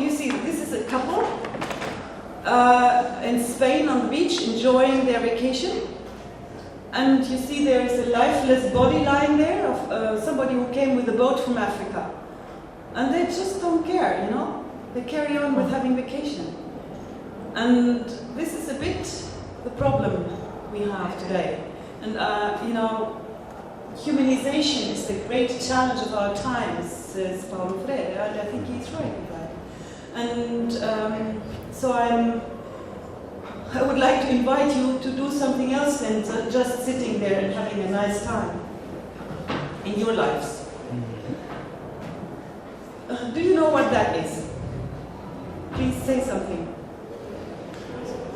you see, this is a couple in Spain on the beach enjoying their vacation. And you see there is a lifeless body lying there of somebody who came with a boat from Africa. And they just don't care, you know? They carry on with having vacation. And this is a bit the problem we have today. And, you know, humanization is the great challenge of our times, says Paulo Freire. I think he's right. And so I would like to invite you to do something else than just sitting there and having a nice time in your lives. Do you know what that is? Please say something.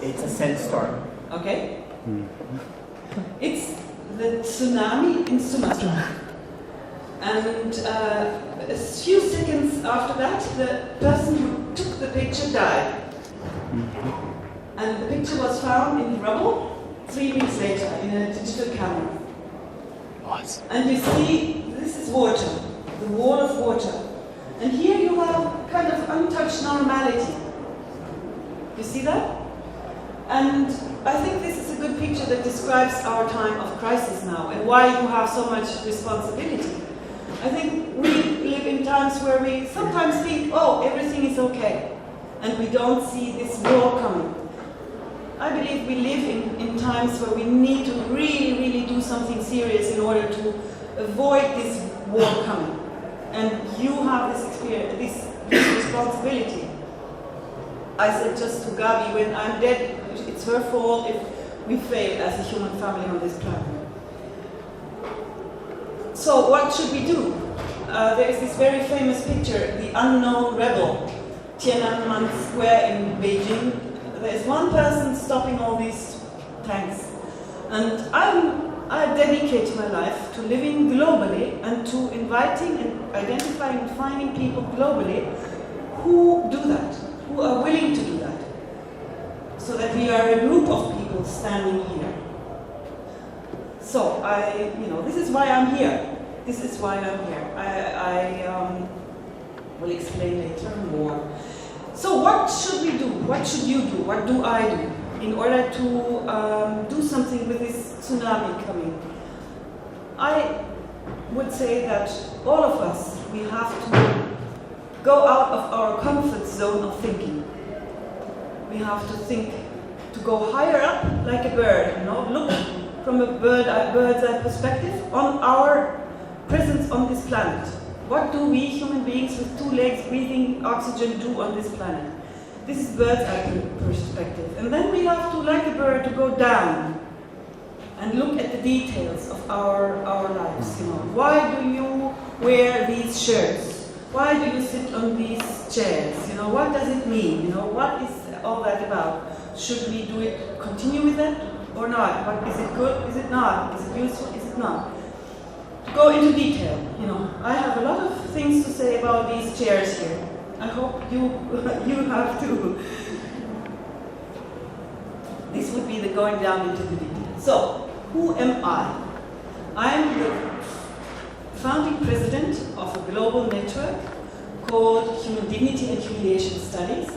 It's a sandstorm. Okay. It's the tsunami in Sumatra. And a few seconds after that, the person who took the picture died. And the picture was found in rubble 3 weeks later in a digital camera. Awesome. And you see, this is water, the wall of water. And here you have kind of untouched normality. You see that? And I think this is a good picture that describes our time of crisis now and why you have so much responsibility. I think we live in times where we sometimes think, oh, everything is okay, and we don't see this war coming. I believe we live in times where we need to really do something serious in order to avoid this war coming. And you have this experience, this responsibility. I said just to Gaby, when I'm dead, it's her fault if we fail as a human family on this planet. So what should we do? There is this very famous picture, the unknown rebel, Tiananmen Square in Beijing. There's one person stopping all these tanks. And I dedicate my life to living globally and to inviting and identifying and finding people globally who do that, who are willing to do that. So that we are a group of people standing here. So this is why I'm here. This is why I'm here. I will explain later more. So what should we do? What should you do? What do I do in order to do something with this tsunami coming? I would say that all of us, we have to go out of our comfort zone of thinking. We have to think, to go higher up like a bird, you know, look from a bird's eye perspective on our presence on this planet. What do we human beings with 2 legs breathing oxygen do on this planet? This is bird's eye perspective. And then we have to, like a bird, to go down and look at the details of our lives. You know, why do you wear these shirts? Why do you sit on these chairs? You know, what does it mean? You know, what is all that about? Should we do it, continue with that or not? What, is it good? Is it not? Is it useful? Is it not? Go into detail. You know, I have a lot of things to say about these chairs here. I hope you have too. This would be the going down into the detail. So, who am I? I'm the founding president of a global network called Human Dignity and Humiliation Studies.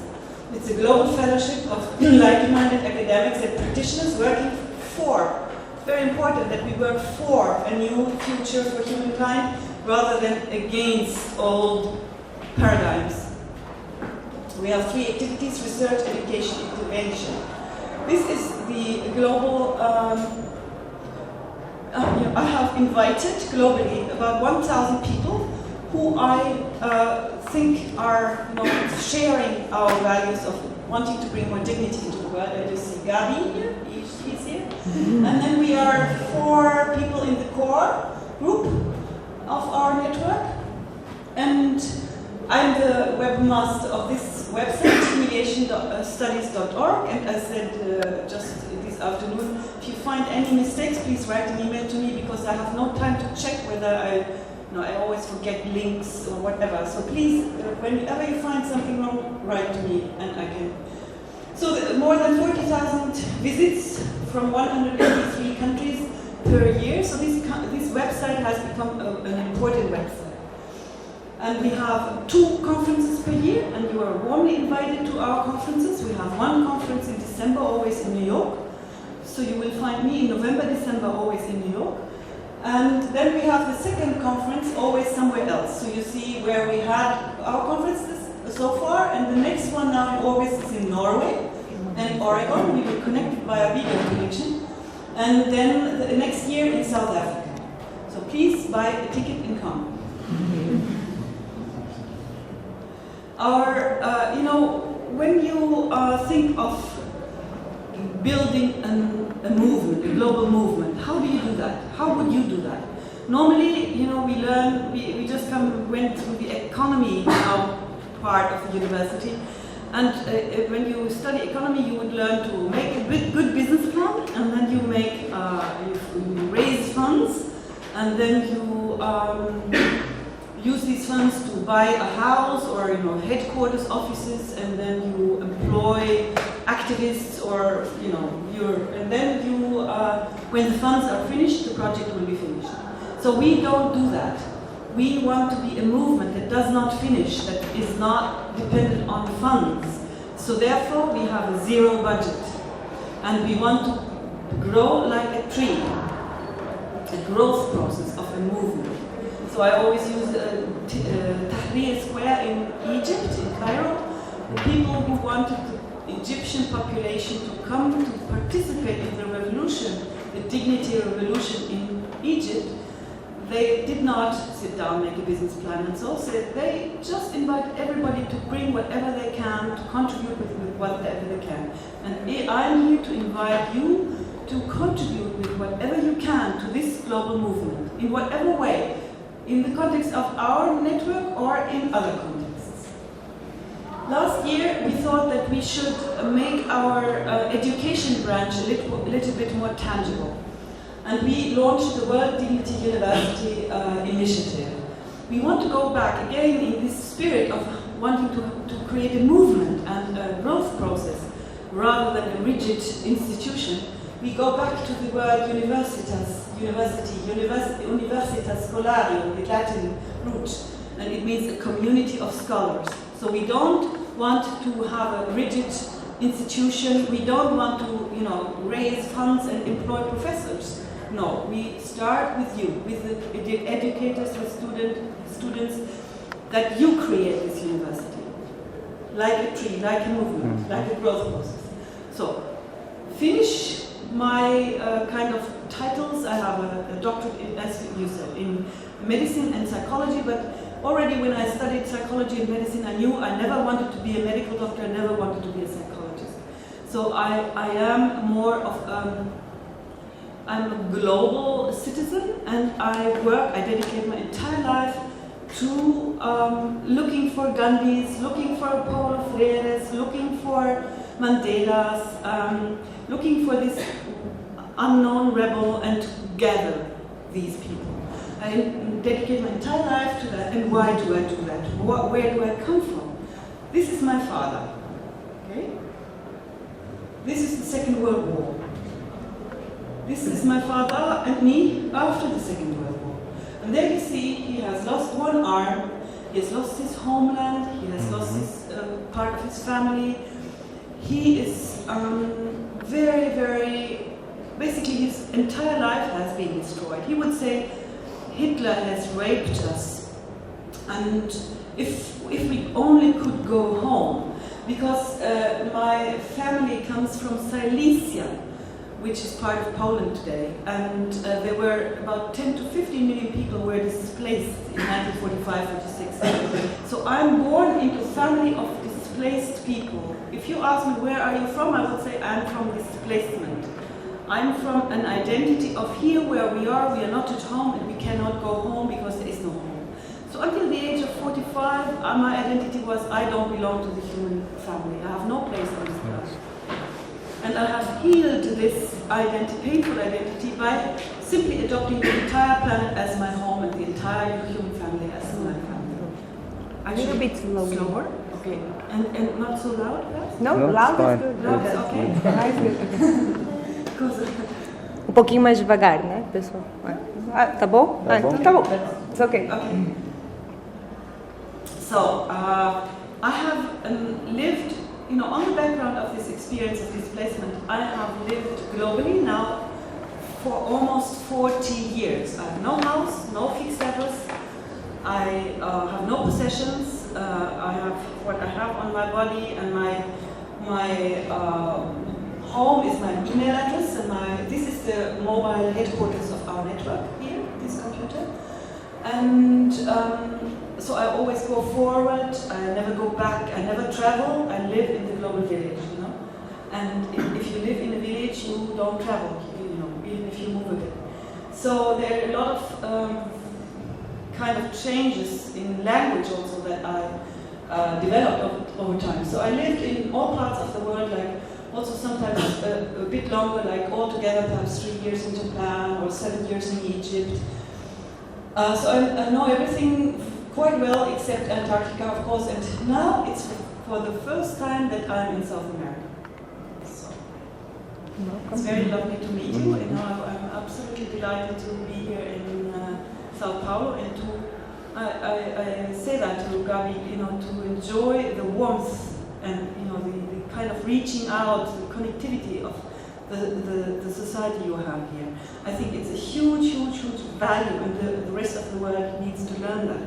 It's a global fellowship of like-minded academics and practitioners working for. It's very important that we work for a new future for humankind rather than against old paradigms. We have 3 activities: research, education, intervention. This is the global, I have invited globally about 1,000 people who I think are sharing our values of wanting to bring more dignity into the world. I just see Gaby here, she's here. Mm-hmm. And then we are 4 people in the core group of our network. And I'm the webmaster of this website, humiliationstudies.org. And I said just this afternoon, if you find any mistakes, please write an email to me because I have no time to check whether I always forget links or whatever. So please, whenever you find something wrong, write to me and I can. So more than 40,000 visits from 183 countries per year. So this website has become an important website. And we have 2 conferences per year, and you are warmly invited to our conferences. We have one conference in December, always in New York. So you will find me in November, December, always in New York. And then we have the second conference, always somewhere else. So you see where we had our conferences so far, and the next one now in August is in Norway and Oregon. We will connect it via video connection. And then the next year in South Africa. So please buy a ticket and come. Our, when you think of building a movement, a global movement, how do you do that? How would you do that? Normally, we just went through the economy part of the university, and when you study economy, you would learn to make a good business plan, and then you make you raise funds, and then you use these funds to buy a house or headquarters offices, and then you employ activists, or and then when the funds are finished, the project will be finished. So we don't do that. We want to be a movement that does not finish, that is not dependent on funds. So therefore we have a zero budget, and we want to grow like a tree, a growth process of a movement. So I always use Tahrir Square in Egypt, in Cairo. The people who wanted the Egyptian population to come to participate in the revolution, the dignity revolution in Egypt, they did not sit down, make a business plan, and so said they just invite everybody to bring whatever they can, to contribute with whatever they can. And I'm here to invite you to contribute with whatever you can to this global movement, in whatever way, in the context of our network or in other contexts. Last year, we thought that we should make our education branch a little bit more tangible. And we launched the World Dignity University initiative. We want to go back again in this spirit of wanting to create a movement and a growth process rather than a rigid institution. We go back to the word universitas scholario, the Latin root, and it means a community of scholars. So we don't want to have a rigid institution. We don't want to, raise funds and employ professors. No, we start with you, with the educators, with students, that you create this university, like a tree, like a movement, like a growth process. So, finish my kind of titles. I have a doctorate, as you said, in medicine and psychology, but already when I studied psychology and medicine, I knew I never wanted to be a medical doctor, I never wanted to be a psychologist. So I am more of, I'm a global citizen, and I dedicate my entire life to looking for Gandhis, looking for Paulo Freire's, looking for Mandela's, looking for this unknown rebel, and to gather these people. I dedicate my entire life to that. And why do I do that? Where do I come from? This is my father. Okay? This is the Second World War. This is my father and me after the Second World War. And there you see he has lost one arm, he has lost his homeland, he has lost his part of his family. He is very, very, basically his entire life has been destroyed. He would say, Hitler has raped us, and if we only could go home, because my family comes from Silesia, which is part of Poland today, and there were about 10 to 15 million people were displaced in 1945-46. So I'm born into a family of displaced people. If you ask me where are you from, I would say I'm from displacement. I'm from an identity of here where we are not at home, and we cannot go home because there is no home. So until the age of 45, my identity was I don't belong to the human family. I have no place on this planet. And I have healed this painful identity by simply adopting the entire planet as my home and the entire human family as my family. A little bit slower. Okay. And not so loud, perhaps? No, loud is good. Loud is okay. Pouquinho mais devagar, né, pessoal? Tá bom? Então tá bom. It's okay. Okay. So, I have lived on the background of this experience of displacement, I have lived globally now for almost 40 years. I have no house, no fixed address. I have no possessions. I have what I have on my body, and my home is my email address, and this is the mobile headquarters of our network here, this computer. And so I always go forward. I never go back. I never travel. I live in the global village, And if you live in a village, you don't travel, even if you move a bit. So there are a lot of kind of changes in language also that I developed over time. So I lived in all parts of the world, like also sometimes a bit longer, like altogether perhaps 3 years in Japan or 7 years in Egypt. So I know everything quite well except Antarctica, of course, and now it's for the first time that I'm in South America. So it's very lovely to meet you, and I'm absolutely delighted to be here in São Paulo, and I say that to Gaby, to enjoy the warmth and the kind of reaching out, the connectivity of the society you have here. I think it's a huge, huge, huge value, and the rest of the world needs to learn that.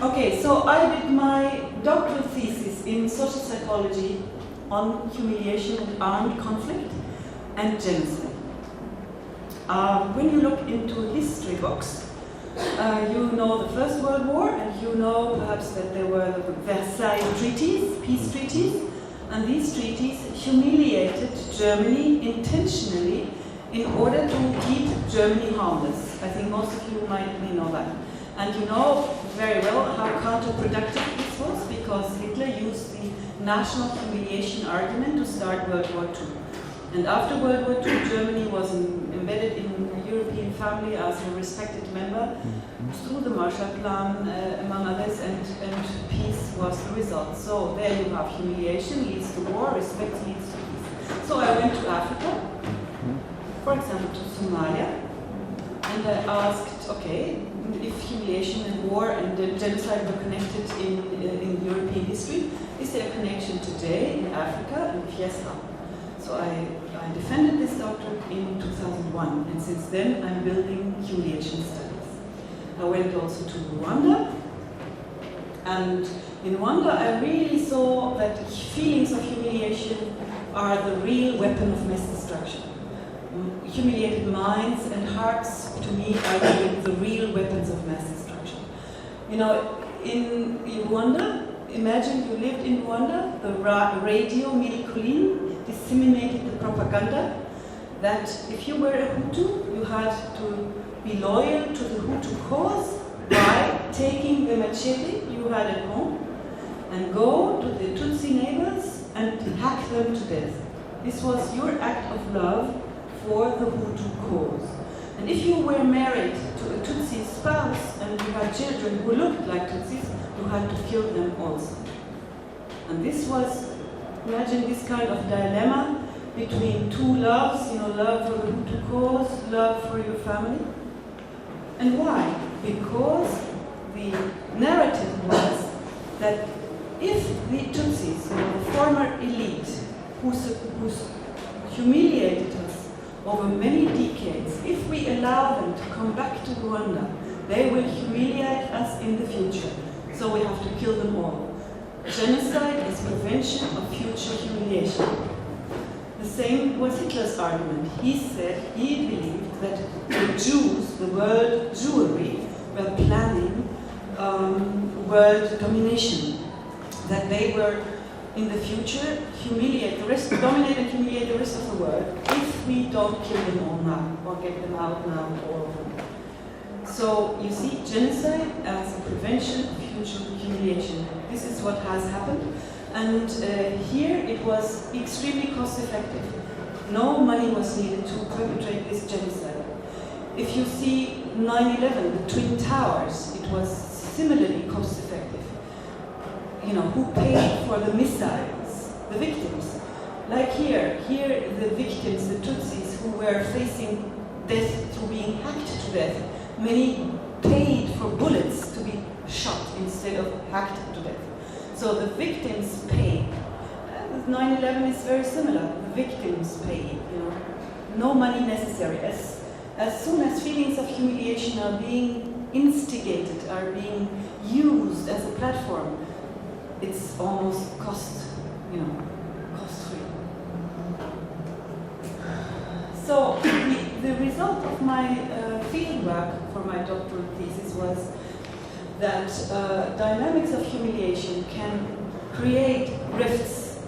Okay, so I did my doctoral thesis in social psychology on humiliation and armed conflict and genocide. When you look into history books, you know the First World War, and you know perhaps that there were the Versailles treaties, peace treaties, and these treaties humiliated Germany intentionally in order to keep Germany harmless. I think most of you may know that. And you know very well how counterproductive this was, because Hitler used the national humiliation argument to start World War II. And after World War II, Germany was embedded in the European family as a respected member through the Marshall Plan, among others, and peace was the result. So there you have humiliation leads to war, respect leads to peace. So I went to Africa, for example to Somalia, and I asked, okay, if humiliation and war and genocide were connected in European history, is there a connection today in Africa? And yes, how? So I defended this doctorate in 2001, and since then I'm building humiliation studies. I went also to Rwanda, and in Rwanda I really saw that feelings of humiliation are the real weapon of mass destruction. Humiliated minds and hearts, to me, are the real weapons of mass destruction. In Rwanda, imagine you lived in Rwanda, the radio Mille disseminated the propaganda that if you were a Hutu, you had to be loyal to the Hutu cause by taking the machete you had at home and go to the Tutsi neighbors and hack them to death. This was your act of love for the Hutu cause. And if you were married to a Tutsi spouse and you had children who looked like Tutsis, you had to kill them also. And this was, imagine this kind of dilemma between two loves, love for the Hutu cause, love for your family. And why? Because the narrative was that if the Tutsis, the former elite, who humiliated us over many decades, if we allow them to come back to Rwanda, they will humiliate us in the future. So we have to kill them all. Genocide is prevention of future humiliation. The same was Hitler's argument. He said he believed that the Jews, the world Jewry, were planning world domination, that they were in the future dominate and humiliate the rest of the world if we don't kill them all now or get them out now, all of them. So you see, genocide as a prevention of future humiliation. This is what has happened, and here it was extremely cost effective. No money was needed to perpetrate this genocide. If you see 9/11, the Twin Towers, it was similarly cost effective. Who paid for the missiles? The victims. Like here the victims, the Tutsis, who were facing death through being hacked to death, many paid for bullets to be shot instead of hacked to death. So the victims pay. With 9/11 is very similar. The victims pay. No money necessary. As soon as feelings of humiliation are being instigated, are being used as a platform, it's almost cost-free. So the result of my field work for my doctoral thesis was that dynamics of humiliation can create rifts.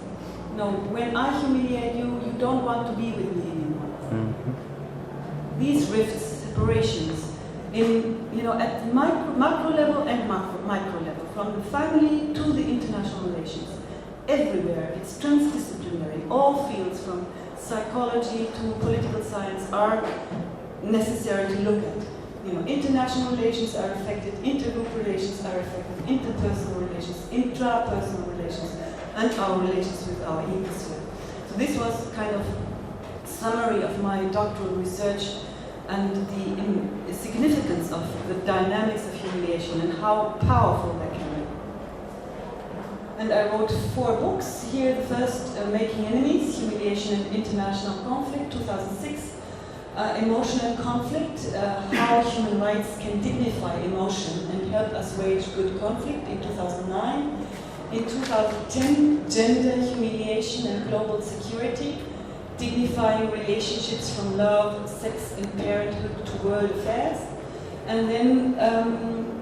When I humiliate you, you don't want to be with me anymore. Mm-hmm. These rifts, separations, at macro level and micro level, from the family to the international relations, everywhere, it's transdisciplinary. All fields from psychology to political science are necessary to look at. International relations are affected, intergroup relations are affected, interpersonal relations, intrapersonal relations, and our relations with our ecosphere. So this was kind of summary of my doctoral research and the significance of the dynamics of humiliation and how powerful that can be. And I wrote 4 books here. The first, Making Enemies, Humiliation and International Conflict, 2006. Emotional Conflict, How Human Rights Can Dignify Emotion and Help Us Wage Good Conflict, in 2009. In 2010, Gender, Humiliation and Global Security, Dignifying Relationships from Love, Sex and Parenthood to World Affairs. And then,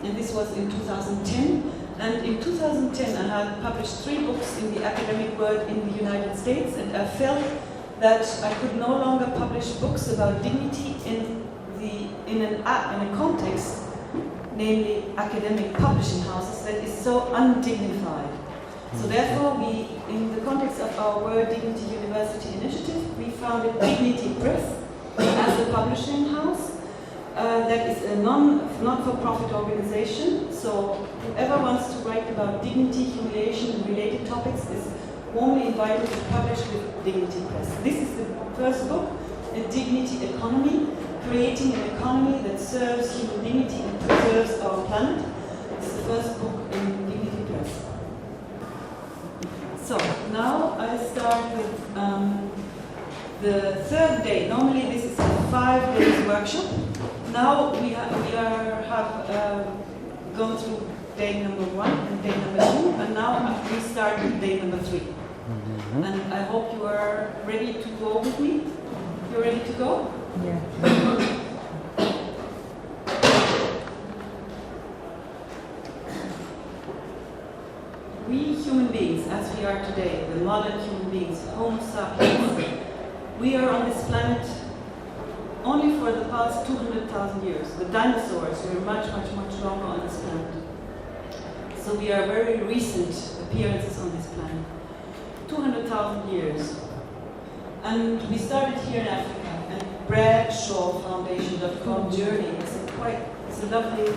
and this was in 2010, and in 2010 I had published 3 books in the academic world in the United States, and I felt that I could no longer publish books about dignity in a context, namely academic publishing houses, that is so undignified. So therefore, we, in the context of our World Dignity University initiative, we founded Dignity Press as a publishing house. That is a not-for-profit organization. So whoever wants to write about dignity, humiliation, and related topics is warmly invited to publish with Dignity Press. This is the first book, A Dignity Economy, Creating an Economy that Serves Human Dignity and Preserves Our Planet. This is the first book in Dignity Press. So now I start with the 3rd day. Normally this is a 5 days workshop. Now we have gone through day number 1 and day number 2, and now we start with day number 3. Mm-hmm. And I hope you are ready to go with me. You're ready to go? Yeah. We human beings, as we are today, the modern human beings, Homo sapiens, we are on this planet only for the past 200,000 years. The dinosaurs were much longer on this planet. So we are very recent appearances on this planet. 200,000 years. And we started here in Africa, and BradshawFoundation.com journey is a lovely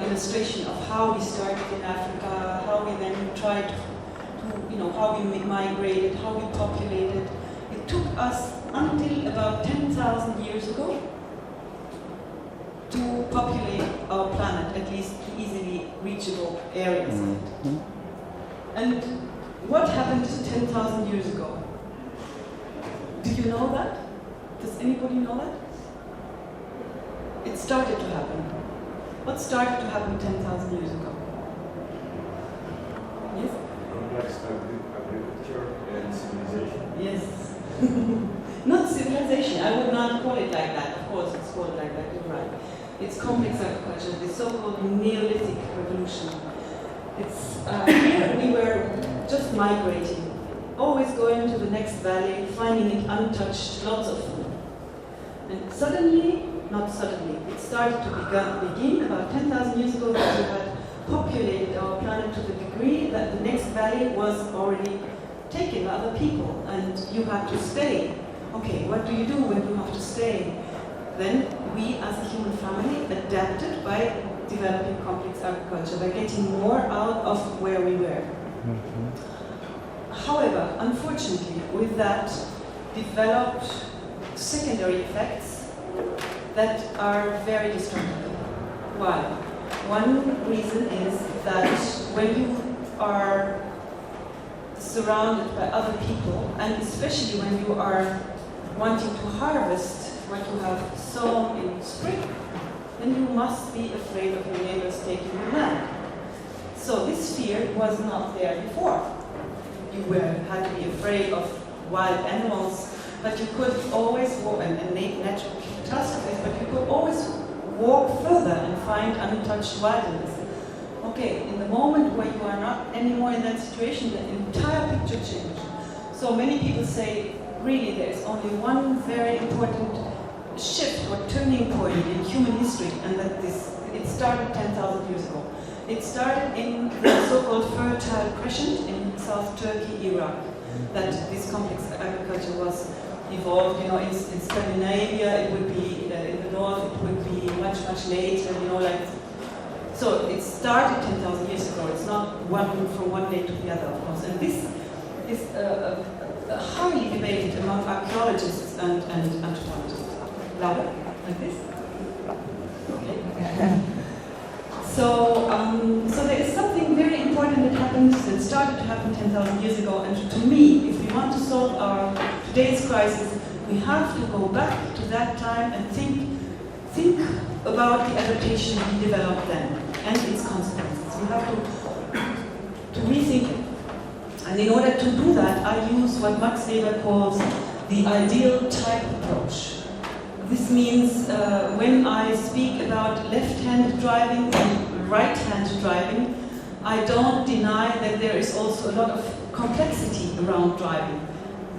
illustration of how we started in Africa, how we then tried to, how we migrated, how we populated. It took us until about 10,000 years ago to populate our planet, at least easily reachable areas. Mm-hmm. And what happened 10,000 years ago? Do you know that? Does anybody know that? It started to happen. What started to happen 10,000 years ago? Yes? Complex agriculture and civilization. Yes. Not civilization. I would not call it like that. Of course, it's called like that. You're right. It's complex agriculture, the so-called Neolithic revolution. It's here we were just migrating, always going to the next valley, finding it untouched, lots of food. And suddenly, not suddenly, it started to begin about 10,000 years ago that we had populated our planet to the degree that the next valley was already taken by other people, and you had to stay. Okay, what do you do when you have to stay? Then we, as a human family, adapted by developing complex agriculture, by getting more out of where we were. Mm-hmm. However, unfortunately, with that developed secondary effects that are very destructive. Why? One reason is that when you are surrounded by other people, and especially when you are wanting to harvest what you have sown in spring, then you must be afraid of your neighbors taking the land. So this fear was not there before. You had to be afraid of wild animals, but you could always walk, and natural catastrophes, but you could always walk further and find untouched wilderness. Okay, in the moment where you are not anymore in that situation, the entire picture changed. So many people say, really, there is only one very important shift or turning point in human history, and that it started 10,000 years ago. It started in the so-called Fertile Crescent in South Turkey, Iraq, that this complex agriculture was evolved. In Scandinavia, it would be in the north, it would be much, much later. So it started 10,000 years ago. It's not from one day to the other, of course. And this is highly debated among archaeologists and anthropologists. Louder, like this. Okay. So there is something very important that started to happen 10,000 years ago. And to me, if we want to solve our today's crisis, we have to go back to that time and think about the adaptation we developed then and its consequences. We have to rethink it. And in order to do that, I use what Max Weber calls the ideal type approach. This means when I speak about left-hand driving and right-hand driving, I don't deny that there is also a lot of complexity around driving.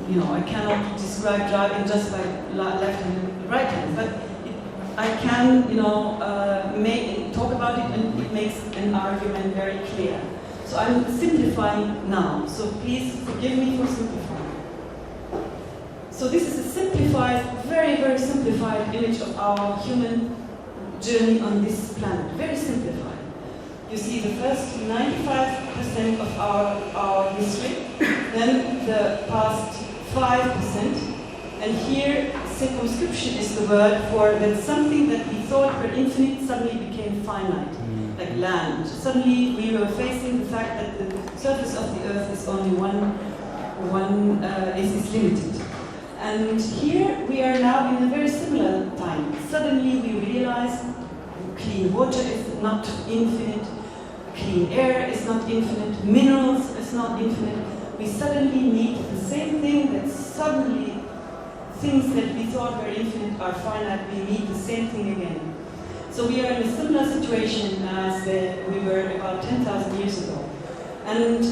I cannot describe driving just by left hand and right hand, but I can, talk about it, and it makes an argument very clear. So I'm simplifying now, so please forgive me for simplifying. So this is a simplified, very, very simplified image of our human journey on this planet, very simplified. You see the first 95% of our history, then the past 5%, and here circumscription is the word for that something that we thought were infinite suddenly became finite, like land. Suddenly we were facing the fact that the surface of the earth is only is limited. And here we are now in a very similar time. Suddenly we realize clean water is not infinite, clean air is not infinite, minerals is not infinite. We suddenly need the same thing that suddenly things that we thought were infinite are finite. We need the same thing again. So we are in a similar situation as we were about 10,000 years ago. And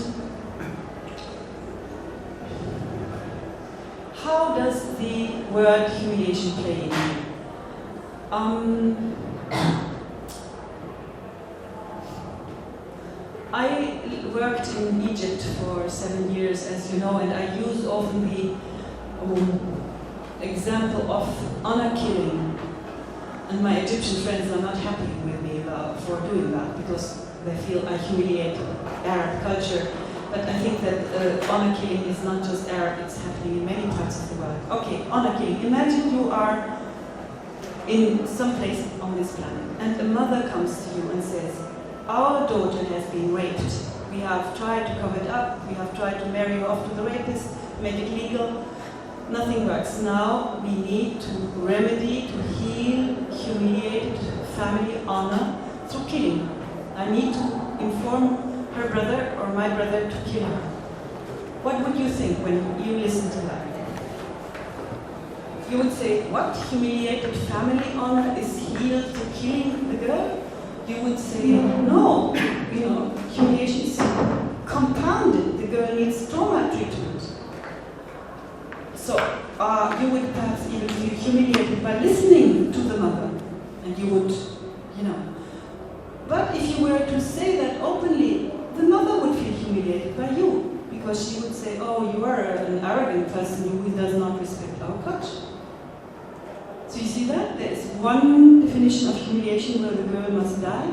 how does the word humiliation play in here? I worked in Egypt for 7 years, as you know, and I use often the example of honor killing. And my Egyptian friends are not happy with me for doing that because they feel I humiliate Arab culture. But I think that honor killing is not just Arab, it's happening in many parts of the world. Okay, honor killing. Imagine you are in some place on this planet and a mother comes to you and says, our daughter has been raped. We have tried to cover it up, we have tried to marry her off to the rapist, make it legal. Nothing works. Now we need to remedy, to heal humiliated family honor through killing. I need to inform her brother or my brother to kill her. What would you think when you listen to that? You would say, what? Humiliated family honor is healed through killing the girl? You would say, no, humiliation is compounded. The girl needs trauma treatment. So you would perhaps even feel humiliated by listening to the mother. And you would, But if you were to say that openly, the mother would feel humiliated by you. Because she would say, oh, you are an arrogant person who does not respect our culture. So you see that? There is one definition of humiliation where the girl must die.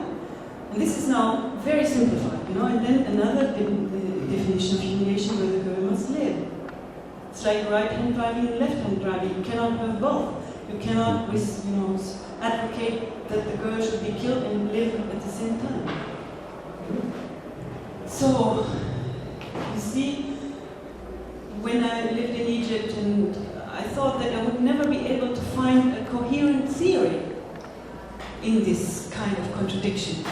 And this is now very simplified, and then another definition of humiliation where the girl must live. It's like right-hand driving and left-hand driving. You cannot have both. You cannot, advocate that the girl should be killed and live at the same time. So, you see, when I lived in Egypt, and I thought that I would never be able to find a coherent theory in this kind of contradiction.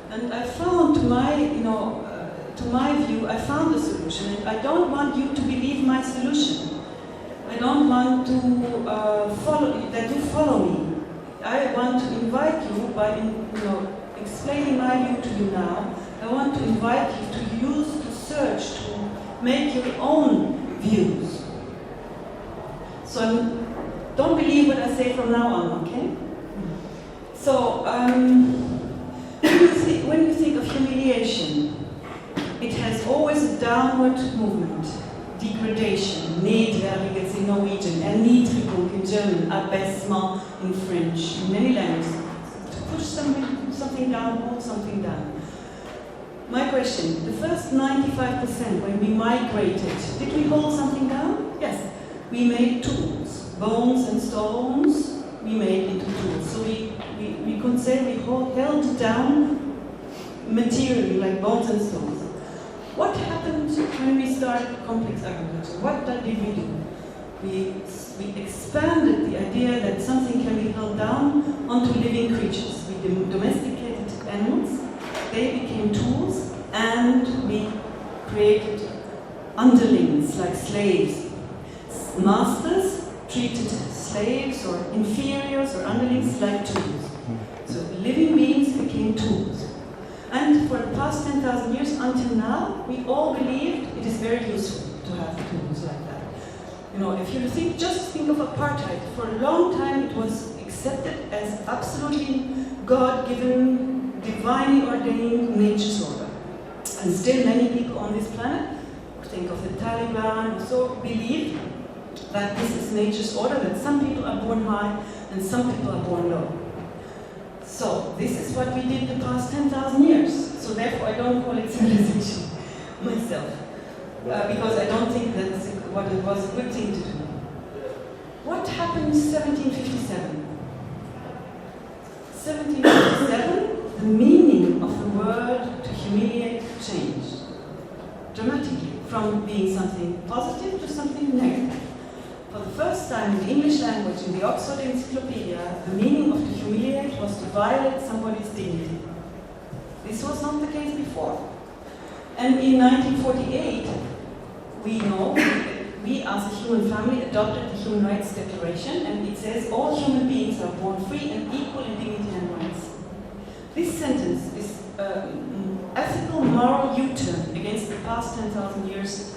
And I found, to my view, I found a solution, and I don't want you to believe my solution. I don't want to follow me. I want to invite you by, explaining my view to you now. I want to invite you to search, to make your own views. So don't believe what I say from now on, okay? So when you think of humiliation, it has always a downward movement, degradation, nedverdigelse in Norwegian, Erniedrigung in German, abaissement in French, in many languages. To push something down, hold something down. My question, the first 95% when we migrated, did we hold something down? Yes. We made tools, bones and stones, we made into tools. So we could say we held down materially like bones and stones. What happened when we started complex agriculture? What did we do? We expanded the idea that something can be held down onto living creatures. We domesticated animals, they became tools, and we created underlings like slaves. Masters treated slaves or inferiors or underlings like tools. So living beings became tools. And for the past 10,000 years until now, we all believed it is very useful to have tools like that. If you just think of apartheid, for a long time it was accepted as absolutely God-given, divinely ordained nature's order. And still many people on this planet, think of the Taliban, so believe that this is nature's order, that some people are born high and some people are born low. So this is what we did the past 10,000 years. So therefore I don't call it civilization myself, because I don't think that's what it was a good thing to do. What happened in 1757? 1757, the meaning of the word to humiliate changed dramatically from being something positive to something negative. For the first time in the English language, in the Oxford Encyclopedia, the meaning of to humiliate was to violate somebody's dignity. This was not the case before. And in 1948, we as a human family adopted the Human Rights Declaration, and it says all human beings are born free and equal in dignity and rights. This sentence is an ethical, moral U-turn against the past 10,000 years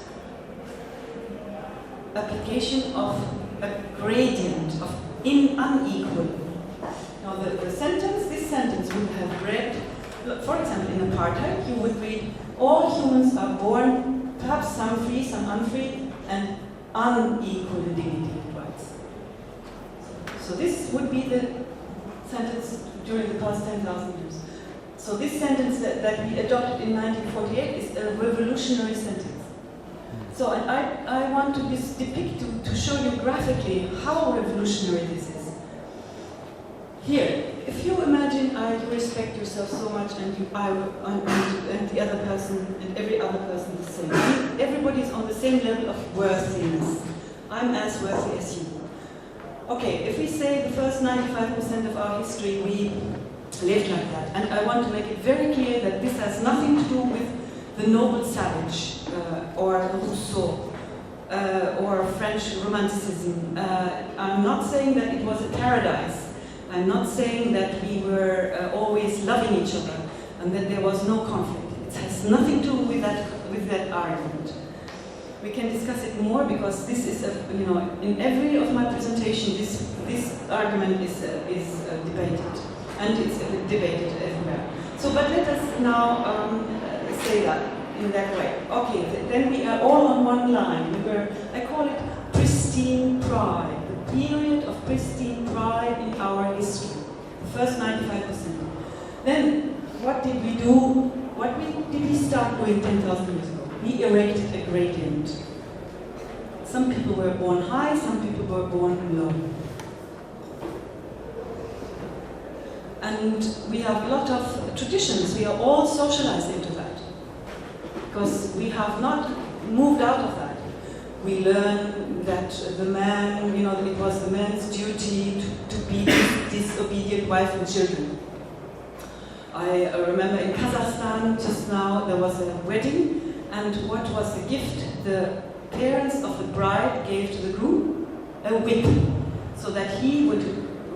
application of a gradient of unequal. Now this sentence would have read, for example, in apartheid, you would read, all humans are born, perhaps some free, some unfree, and unequal in dignity and rights. So this would be the sentence during the past 10,000 years. So this sentence that we adopted in 1948 is a revolutionary sentence. So I want to depict, to show you graphically how revolutionary this is. Here, if you imagine you respect yourself so much and the other person and every other person the same. Everybody is on the same level of worthiness. I'm as worthy as you. Okay, if we say the first 95% of our history we lived like that, and I want to make it very clear that this has nothing to do with the noble savage, or Rousseau, or French Romanticism. I'm not saying that it was a paradise. I'm not saying that we were always loving each other and that there was no conflict. It has nothing to do with that argument. We can discuss it more because this is, in every of my presentation, this argument is debated, and it's debated everywhere. So, but let us now say that in that way. Okay, then we are all on one line. I call it pristine pride, the period of pristine pride in our history, the first 95%. Then, what did we do? What did we start doing 10,000 years ago? We erected a gradient. Some people were born high, some people were born low. And we have a lot of traditions. We are all socialized into that. because we have not moved out of that. We learn that the man, it was the man's duty to beat his disobedient wife and children. I remember in Kazakhstan just now there was a wedding, and what was the gift? The parents of the bride gave to the groom a whip, so that he would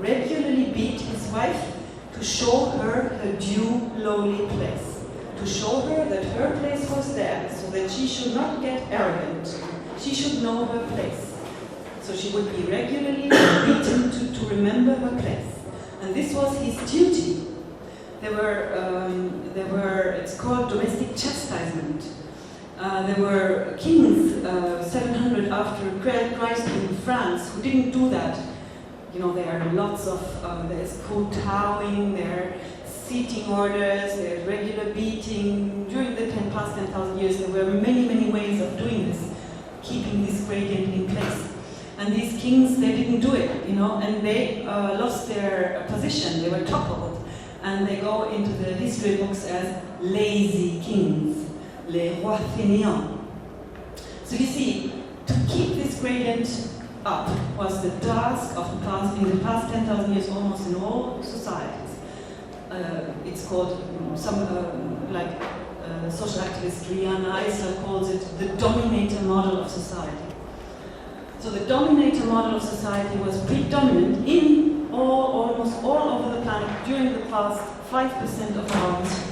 regularly beat his wife to show her due lowly place, to show her that her place was there, so that she should not get arrogant. She should know her place. So she would be regularly beaten to remember her place. And this was his duty. There were, it's called domestic chastisement. There were kings 700 after Christ in France who didn't do that. There are lots of, there's kowtowing, there are seating orders, there's regular beating. During the past 10,000 years, there were many, many ways of doing this, keeping this gradient in place. And these kings, they didn't do it, and they lost their position, they were toppled. And they go into the history books as lazy kings, les rois fainéants. So you see, to keep this gradient up was the task of the past, in the past 10,000 years, almost in all societies. It's called, social activist Rihanna Eisler calls it the dominator model of society. So the dominator model of society was predominant in almost all over the planet during the past 5% of our history.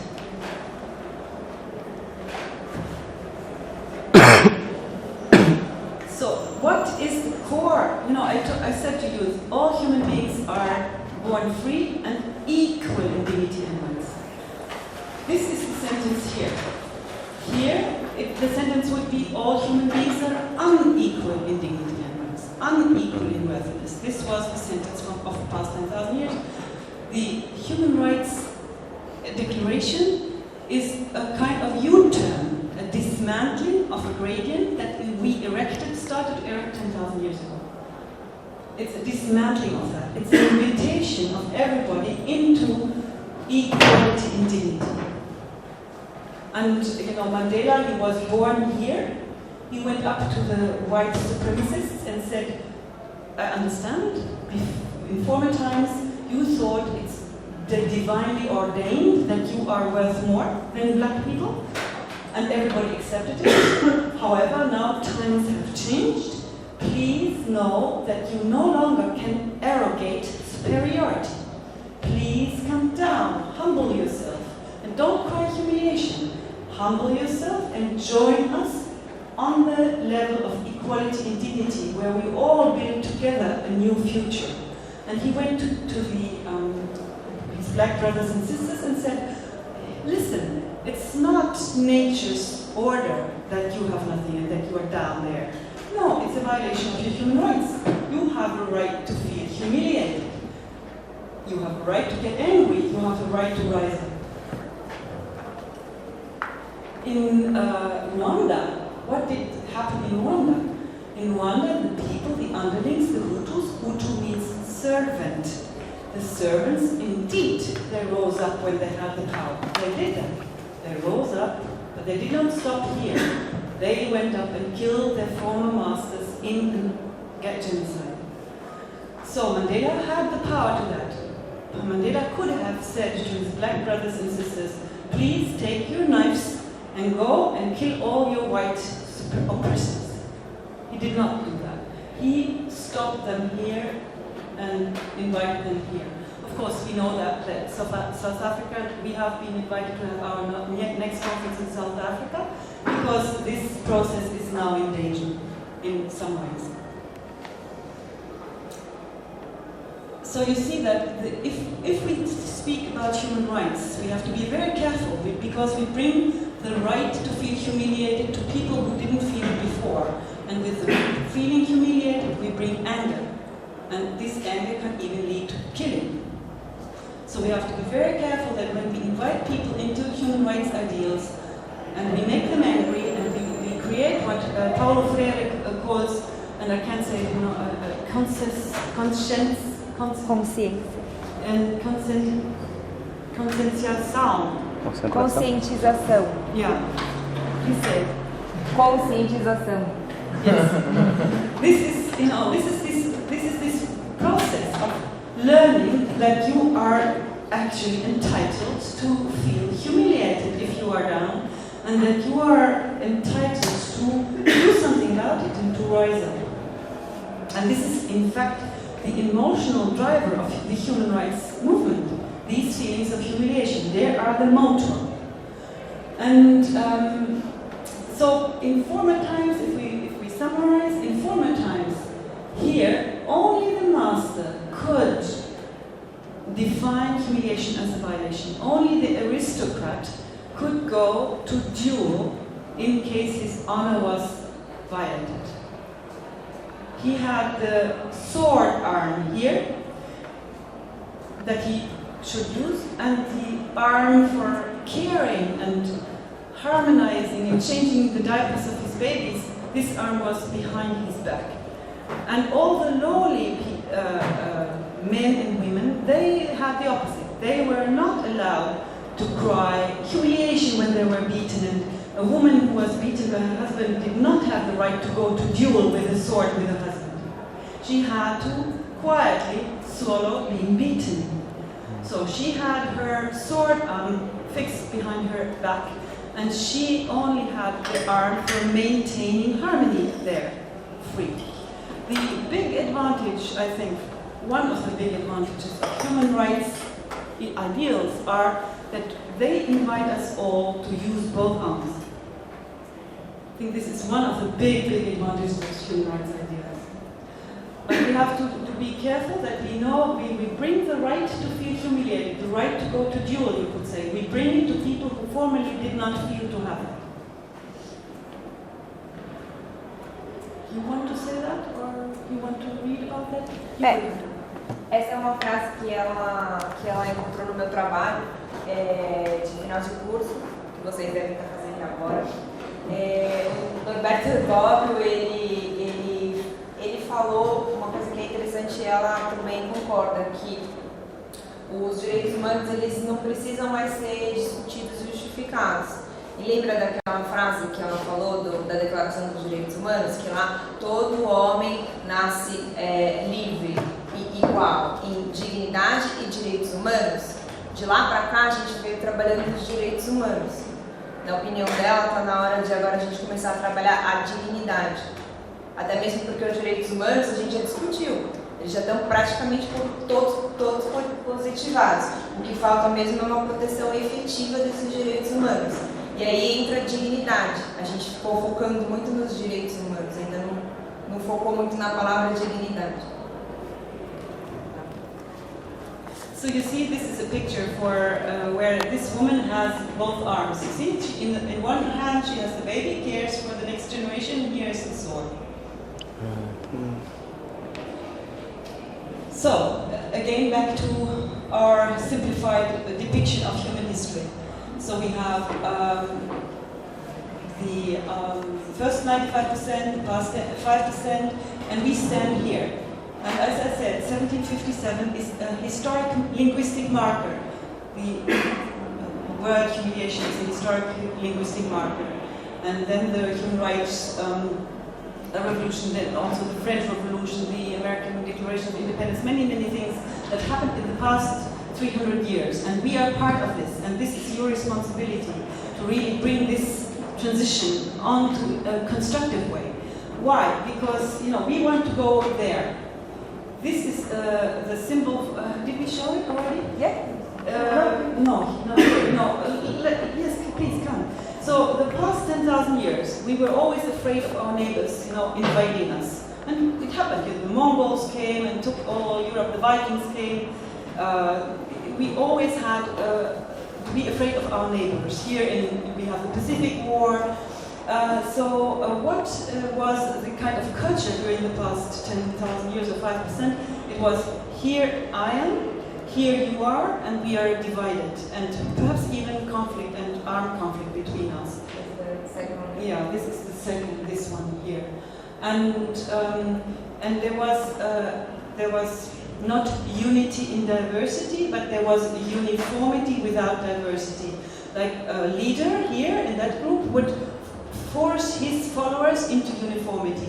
So what is the core? I said to you, all human beings are born free and equal in dignity and rights. This is the sentence here. Here, the sentence would be all human beings are unequal in dignity and rights, unequal in worthiness. This was the sentence of the past 10,000 years. The Human Rights Declaration is a kind of U-turn, a dismantling of a gradient that we started to erect 10,000 years ago. It's a dismantling of that. It's an invitation of everybody into equality in dignity. And Mandela, he was born here. He went up to the white supremacists and said, I understand, in former times you thought it's divinely ordained that you are worth more than black people, and everybody accepted it. However, now times have changed. Please know that you no longer can arrogate superiority. Please come down, humble yourself, and don't cry humiliation. Humble yourself and join us on the level of equality and dignity, where we all build together a new future. And he went to his black brothers and sisters and said, listen, it's not nature's order that you have nothing and that you are down there. No, it's a violation of your human rights. You have a right to feel humiliated. You have a right to get angry. You have a right to rise up. In Rwanda, what did happen in Rwanda? In Rwanda, the people, the underlings, the Hutus, Hutu means servant. The servants, indeed, they rose up when they had the power. They did that. They rose up, but they did not stop here. They went up and killed their former masters in genocide. So Mandela had the power to that. Mandela could have said to his black brothers and sisters, please take your knives and go and kill all your white oppressors. He did not do that. He stopped them here and invited them here. Of course, we know that South Africa, we have been invited to have our next conference in South Africa, because this process is now in danger in some ways. So you see that if we speak about human rights, we have to be very careful, because we bring the right to feel humiliated to people who didn't feel it before. And with the feeling humiliated, we bring anger. And this anger can even lead to killing. So we have to be very careful that when we invite people into human rights ideals, and we make them angry, and we create what Paulo Freire calls, and I can't say, Conscientização. Yeah. Please say. Conscientização. Yes. This is this process of learning that you are actually entitled to feel humiliated if you are down, and that you are entitled to do something about it and to rise up. And this is, in fact, the emotional driver of the human rights movement. These feelings of humiliation, they are the motor. And so, in former times, if we summarize, in former times, here, only the master could define humiliation as a violation. Only the aristocrat could go to duel in case his honor was violated. He had the sword arm here that he should use, and the arm for caring and harmonizing and changing the diapers of his babies, this arm was behind his back. And all the lowly men and women, they had the opposite. They were not allowed to cry humiliation when they were beaten, and a woman who was beaten by her husband did not have the right to go to duel with a sword with her husband. She had to quietly swallow being beaten. So she had her sword arm fixed behind her back, and she only had the arm for maintaining harmony there, free. The big advantage, I think, one of the big advantages of human rights ideals are that they invite us all to use both arms. I think this is one of the big advantages of human rights ideals. But we have to be careful that we know we bring the right to feel humiliated, the right to go to duel, you could say. We bring it to people who formerly did not feel to have it. You want to say that, or you want to read about that? Essa é uma frase que ela encontrou no meu trabalho de final de curso, que vocês devem estar fazendo agora. O Norberto Bobbio, ele falou uma coisa que é interessante, e ela também concorda, que os direitos humanos eles não precisam mais ser discutidos e justificados. E lembra daquela frase que ela falou da Declaração dos Direitos Humanos, que lá todo homem nasce livre e igual em dignidade e direitos humanos? De lá para cá a gente veio trabalhando nos direitos humanos. Na opinião dela, está na hora de agora a gente começar a trabalhar a dignidade. Até mesmo porque os direitos humanos a gente já discutiu. Eles já estão praticamente todos positivados. O que falta mesmo é uma proteção efetiva desses direitos humanos. E aí entra a dignidade. A gente ficou focando muito nos direitos humanos, ainda não focou muito na palavra dignidade. So you see, this is a picture for where this woman has both arms. You see, in one hand she has the baby, cares for the next generation, and here is the sword. So, again, back to our simplified depiction of human history. So we have the first 95%, the past 5%, and we stand here. And as I said, 1757 is a historic linguistic marker. The word humiliation is a historic linguistic marker. And then the human rights revolution, then also the French Revolution, the American Declaration of Independence, many things that happened in the past 300 years. And we are part of this, and this is your responsibility to really bring this transition onto a constructive way. Why? Because, we want to go there. This is the symbol. Did we show it already? Yeah. No. Yes, please come. So the past 10,000 years, we were always afraid of our neighbors, invading us. And it happened. The Mongols came and took all Europe. The Vikings came. We always had to be afraid of our neighbors. Here we have the Pacific War. What was the kind of culture during the past 10,000 years, or 5%? It was, here I am, here you are, and we are divided, and perhaps even conflict and armed conflict between us. The second one. Yeah, this is the second, this one here. And there was not unity in diversity, but there was uniformity without diversity. Like a leader here in that group would force his followers into uniformity,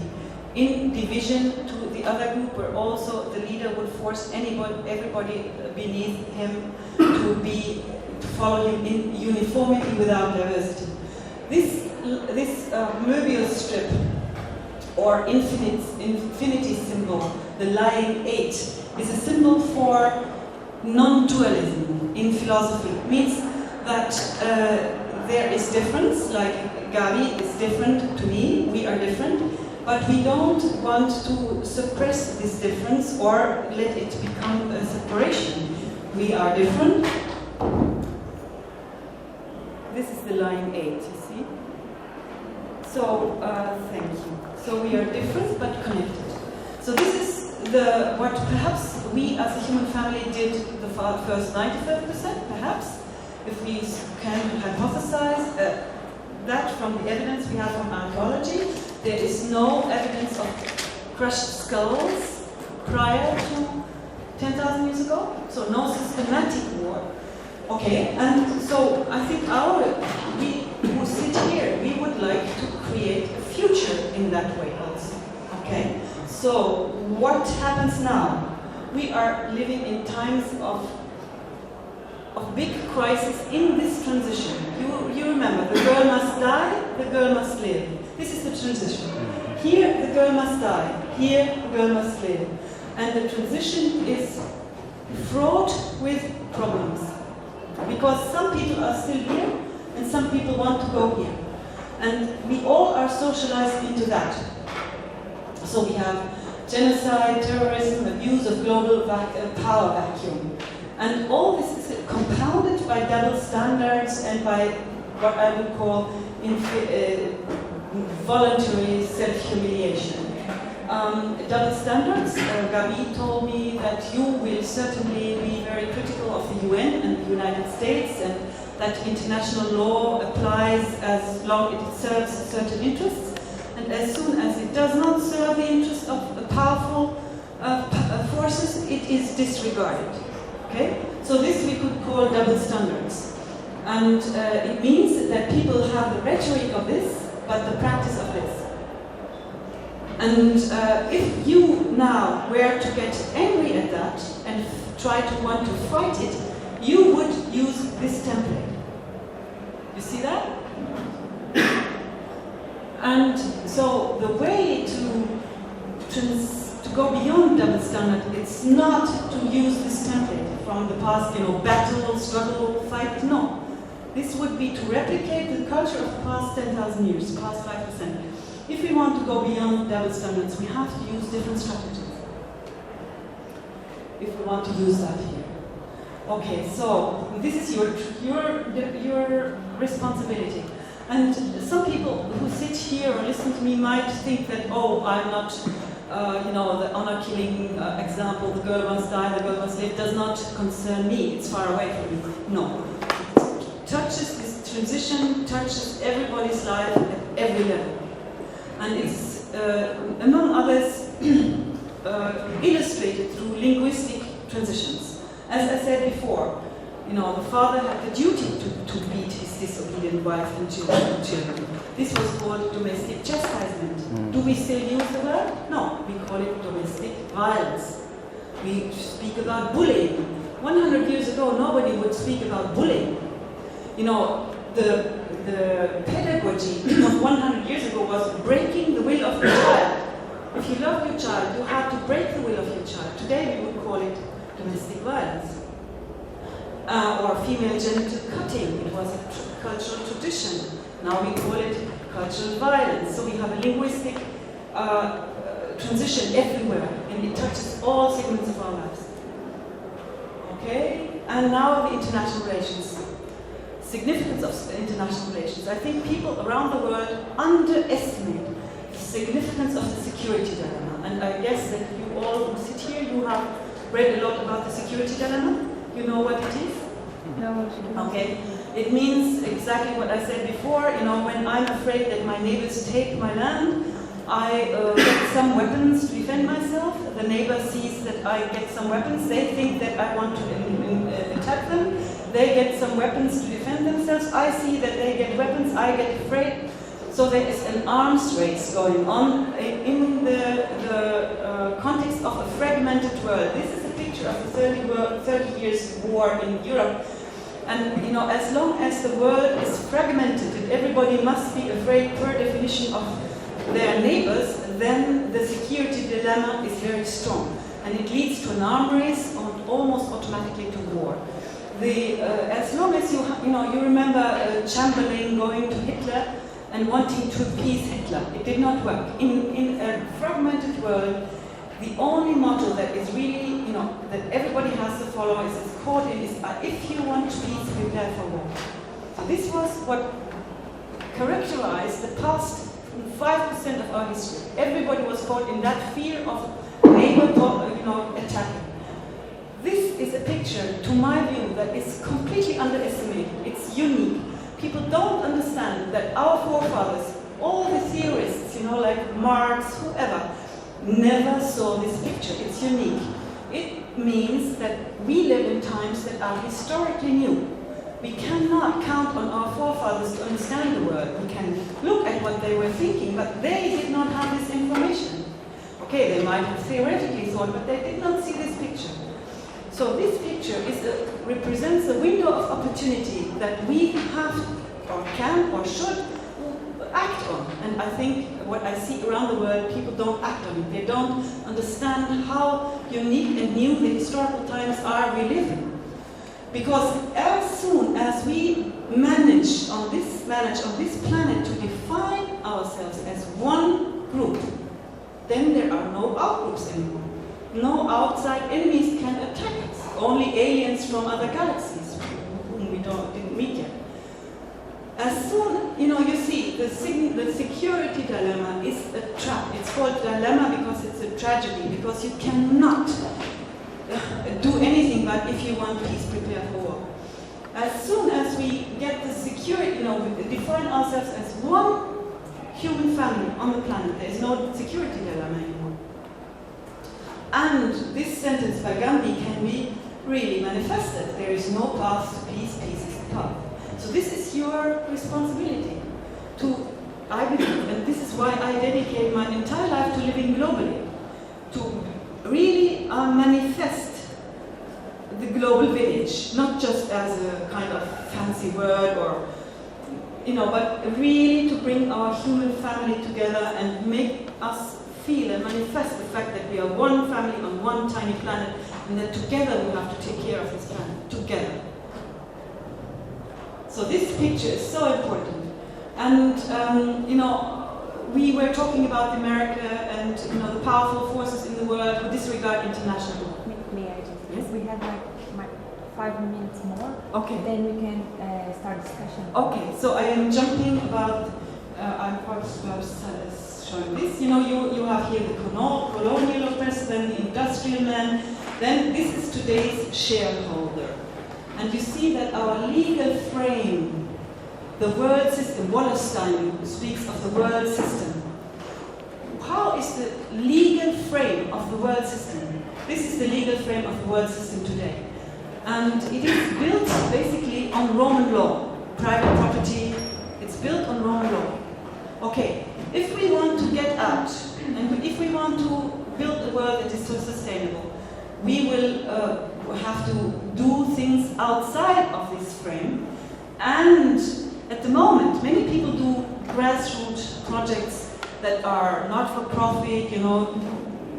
in division to the other group, where also the leader would force everybody beneath him to follow him in uniformity without diversity. This Möbius strip, or infinity symbol, the lying eight, is a symbol for non-dualism in philosophy. It means that there is difference, like Gaby is different to me, we are different, but we don't want to suppress this difference or let it become a separation. We are different. This is the line 8, you see? So, thank you. So we are different but connected. So this is what perhaps we as a human family did the first 95%, perhaps, if we can hypothesize that from the evidence we have from archaeology. There is no evidence of crushed skulls prior to 10,000 years ago, so no systematic war. Okay, and so I think we who sit here, we would like to create a future in that way also. Okay, so what happens now? We are living in times of big crisis in this transition. You remember, the girl must die, the girl must live. This is the transition. Here, the girl must die. Here, the girl must live. And the transition is fraught with problems. Because some people are still here, and some people want to go here. And we all are socialized into that. So we have genocide, terrorism, abuse of global power vacuum. And all this is compounded by double standards and by what I would call voluntary self-humiliation. Double standards, Gaby told me that you will certainly be very critical of the UN and the United States, and that international law applies as long as it serves certain interests, and as soon as it does not serve the interests of powerful forces, it is disregarded. Okay? So this we could call double standards. And it means that people have the rhetoric of this, but the practice of this. And if you now were to get angry at that and try to want to fight it, you would use this template. You see that? And so the way to go beyond double standard, it's not to use this template from the past, battle, struggle, fight, no. This would be to replicate the culture of the past 10,000 years, past 5%. If we want to go beyond double standards, we have to use different strategies. If we want to use that here. Okay, so this is your responsibility. And some people who sit here or listen to me might think that, I'm not, the honor-killing example, the girl must die, the girl must live, does not concern me, it's far away from me. No. It touches this transition, touches everybody's life at every level. And it's, among others, illustrated through linguistic transitions. As I said before, the father had the duty to beat his disobedient wife and children. This was called domestic chastisement. Do we still use the word? No, we call it domestic violence. We speak about bullying. 100 years ago, nobody would speak about bullying. The pedagogy of 100 years ago was breaking the will of your child. If you love your child, you have to break the will of your child. Today we would call it domestic violence. Or female genital cutting. It was a cultural tradition. Now we call it cultural violence. So we have a linguistic transition everywhere, and it touches all segments of our lives. Okay? And now the international relations. Significance of international relations. I think people around the world underestimate the significance of the security dilemma. And I guess that you all who sit here, you have read a lot about the security dilemma. You know what it is? No. Okay. It means exactly what I said before. When I'm afraid that my neighbors take my land, I get some weapons to defend myself. The neighbor sees that I get some weapons. They think that I want to attack them. They get some weapons to defend themselves. I see that they get weapons. I get afraid. So there is an arms race going on in the context of a fragmented world. This is a picture of the 30 years war in Europe. And you know, as long as the world is fragmented and everybody must be afraid per definition of their neighbors, then the security dilemma is very strong. And it leads to an arm race and almost automatically to war. As long as you remember Chamberlain going to Hitler and wanting to appease Hitler. It did not work. In a fragmented world, the only motto that is really, that everybody has to follow is caught in is, if you want peace, prepare for war. So this was what characterized the past 5% of our history. Everybody was caught in that fear of neighbor, attacking. This is a picture, to my view, that is completely underestimated. It's unique. People don't understand that our forefathers, all the theorists, like Marx, whoever, never saw this picture. It's unique. It means that we live in times that are historically new. We cannot count on our forefathers to understand the world. We can look at what they were thinking, but they did not have this information. Okay, they might have theoretically thought, but they did not see this picture. So this picture represents a window of opportunity that we have, or can, or should act on. And I think what I see around the world, people don't act on it. They don't understand how unique and new the historical times are we live in. Because as soon as we manage on this planet to define ourselves as one group, then there are no outgroups anymore. No outside enemies can attack us. Only aliens from other galaxies, whom we didn't meet yet. As soon, you see, the security dilemma is a trap. It's called dilemma because it's a tragedy, because you cannot do anything but if you want peace, prepare for war. As soon as we get the security, we define ourselves as one human family on the planet, there is no security dilemma anymore. And this sentence by Gandhi can be really manifested. There is no path to peace, peace is the path. So this is your responsibility to, I believe, and this is why I dedicate my entire life to living globally, to really manifest the global village, not just as a kind of fancy word or, but really to bring our human family together and make us feel and manifest the fact that we are one family on one tiny planet and that together we have to take care of this planet, together. So this picture is so important. And, we were talking about America and, the powerful forces in the world who disregard international law. May I just, yes, we have like 5 minutes more. Okay. Then we can start discussion. Okay, so I am jumping about, I'm showing this. You have here the colonial oppressor, then the industrial man, then this is today's shareholder. And you see that our legal frame, the world system, Wallerstein speaks of the world system. How is the legal frame of the world system? This is the legal frame of the world system today. And it is built basically on Roman law. Private property, it's built on Roman law. Okay, if we want to get out, and if we want to build a world that is so sustainable, we will have to do things outside of this frame. And at the moment, many people do grassroots projects that are not for profit,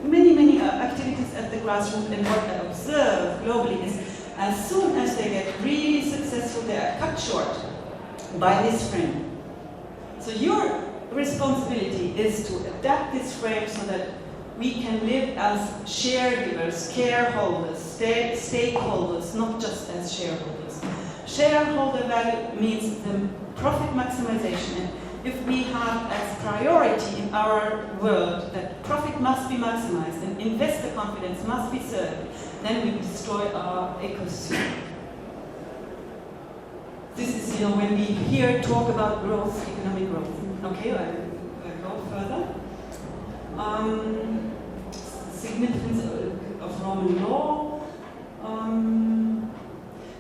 many activities at the grassroots. And what I observe globally is, as soon as they get really successful, they are cut short by this frame. So your responsibility is to adapt this frame so that we can live as sharegivers, careholders, stakeholders, not just as shareholders. Shareholder value means the profit maximization. And if we have as priority in our world that profit must be maximized and investor confidence must be served, then we destroy our ecosystem. This is, when we here talk about growth, economic growth. Okay, I go further. Significance of Roman law.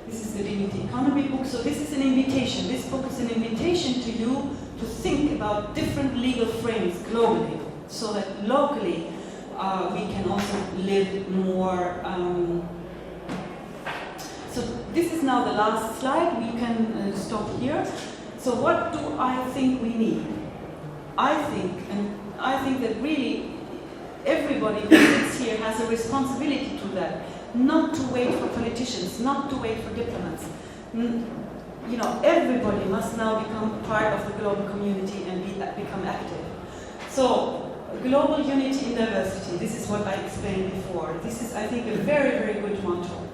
This is the Dignity Economy book. So this is an invitation. This book is an invitation to you to to think about different legal frames globally, so that locally we can also live more. So this is now the last slide. We can stop here. So what do I think we need? I think that really everybody who sits here has a responsibility to that. Not to wait for politicians, not to wait for diplomats. You know, everybody must now become part of the global community and become active. So, global unity in diversity, this is what I explained before. This is, I think, a very, very good motto.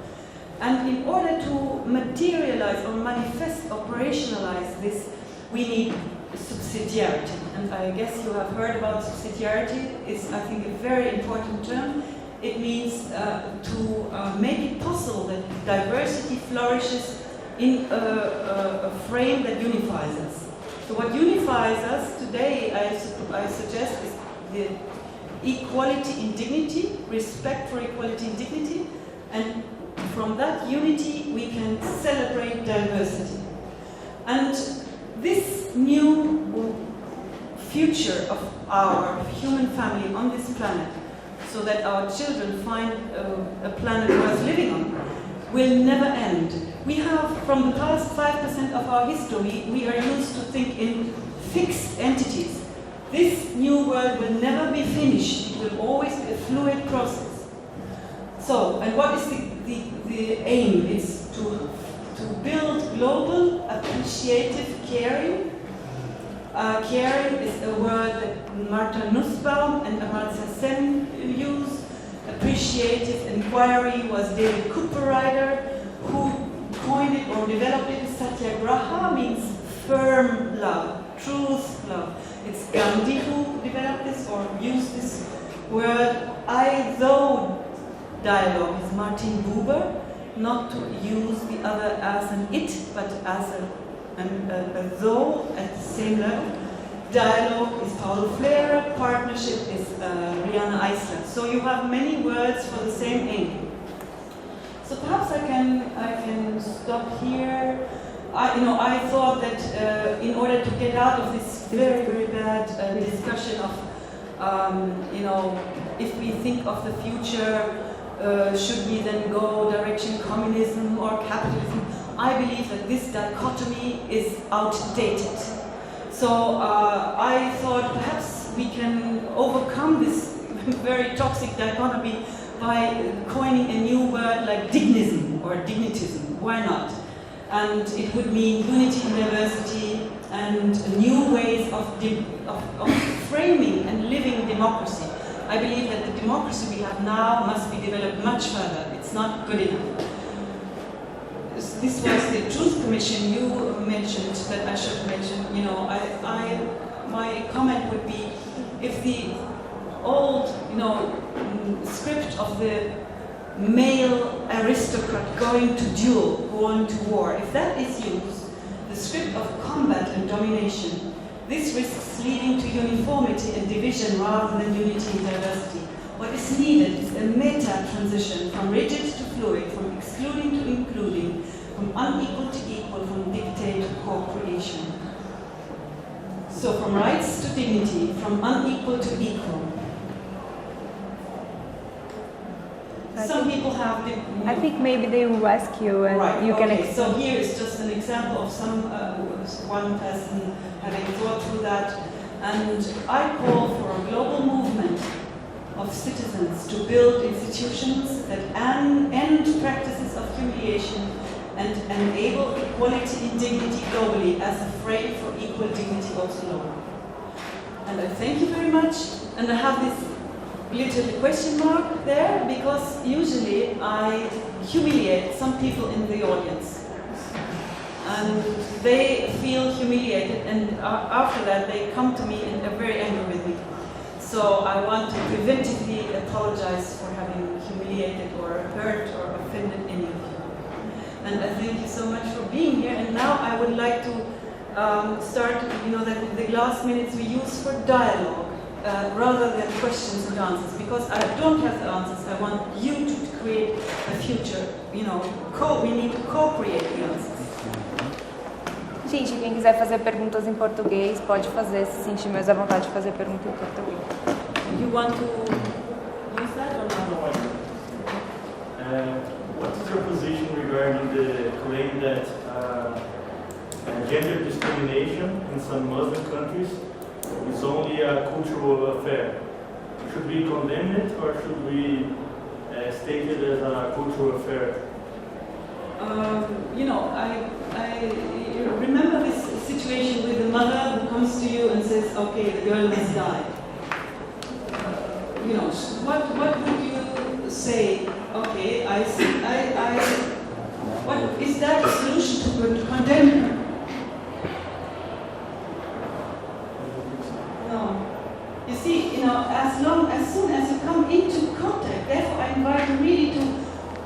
And in order to materialize or manifest, operationalize this, we need subsidiarity. And I guess you have heard about subsidiarity. It's, I think, a very important term. It means to make it possible that diversity flourishes in a frame that unifies us. So what unifies us today, I suggest, is the equality in dignity, respect for equality in dignity, and from that unity we can celebrate diversity. And this new future of our human family on this planet, so that our children find a planet worth living on, will never end. We have, from the past 5% of our history, we are used to think in fixed entities. This new world will never be finished. It will always be a fluid process. So, and what is the aim? It's to build global, appreciative caring. Caring is a word that Martha Nussbaum and Amartya Sen use. Appreciative inquiry was David Cooper-Ryder, who coined it or developed it. Satyagraha means firm love, truth love. It's Gandhi who developed this or used this word. I-thou dialogue is Martin Buber, not to use the other as an it, but as a though at the same level. Dialogue is Paulo Freire, partnership is Rihanna Eisler. So you have many words for the same aim. So perhaps I can stop here. I thought that in order to get out of this very, very bad discussion of, if we think of the future, should we then go direction communism or capitalism? I believe that this dichotomy is outdated. So I thought perhaps we can overcome this very toxic dichotomy by coining a new word like dignism or dignitism. Why not? And it would mean unity in diversity and new ways of framing and living democracy. I believe that the democracy we have now must be developed much further. It's not good enough. This was the Truth Commission you mentioned that I should mention. My comment would be, if the old, script of the male aristocrat going to duel, going to war, if that is used, the script of combat and domination, this risks leading to uniformity and division rather than unity and diversity. What is needed is a meta-transition from rigid to fluid, from excluding to including, from unequal to equal, from dictate to co-creation. So from rights to dignity, from unequal to equal. Some people have... I think maybe they will ask you and right, you can... Okay, so here is just an example of one person having thought through that. And I call for a global movement of citizens to build institutions that end practices of humiliation and enable equality in dignity globally as a frame for equal dignity also locally. And I thank you very much. And I have this little question mark there because usually I humiliate some people in the audience. And they feel humiliated, and after that they come to me and are very angry with me. So I want to preventively apologize for having humiliated or hurt or offended any of you. And I thank you so much for being here. And now I would like to start, the last minutes we use for dialogue rather than questions and answers. Because I don't have the answers. I want you to create a future. We need to co-create the answers. Gente, quem quiser fazer perguntas em português, pode fazer, se sentir mais à vontade de fazer pergunta em português. You want to use that or not? What is your position regarding the claim that gender discrimination in some Muslim countries is only a cultural affair? Should we condemn it or should we state it as a cultural affair? You know, I remember this situation with the mother who comes to you and says, okay, the girl has died. You know, what would you say? Okay, what is that a solution to condemn her? No. You see, you know, as soon as you come into contact, therefore I invite you really to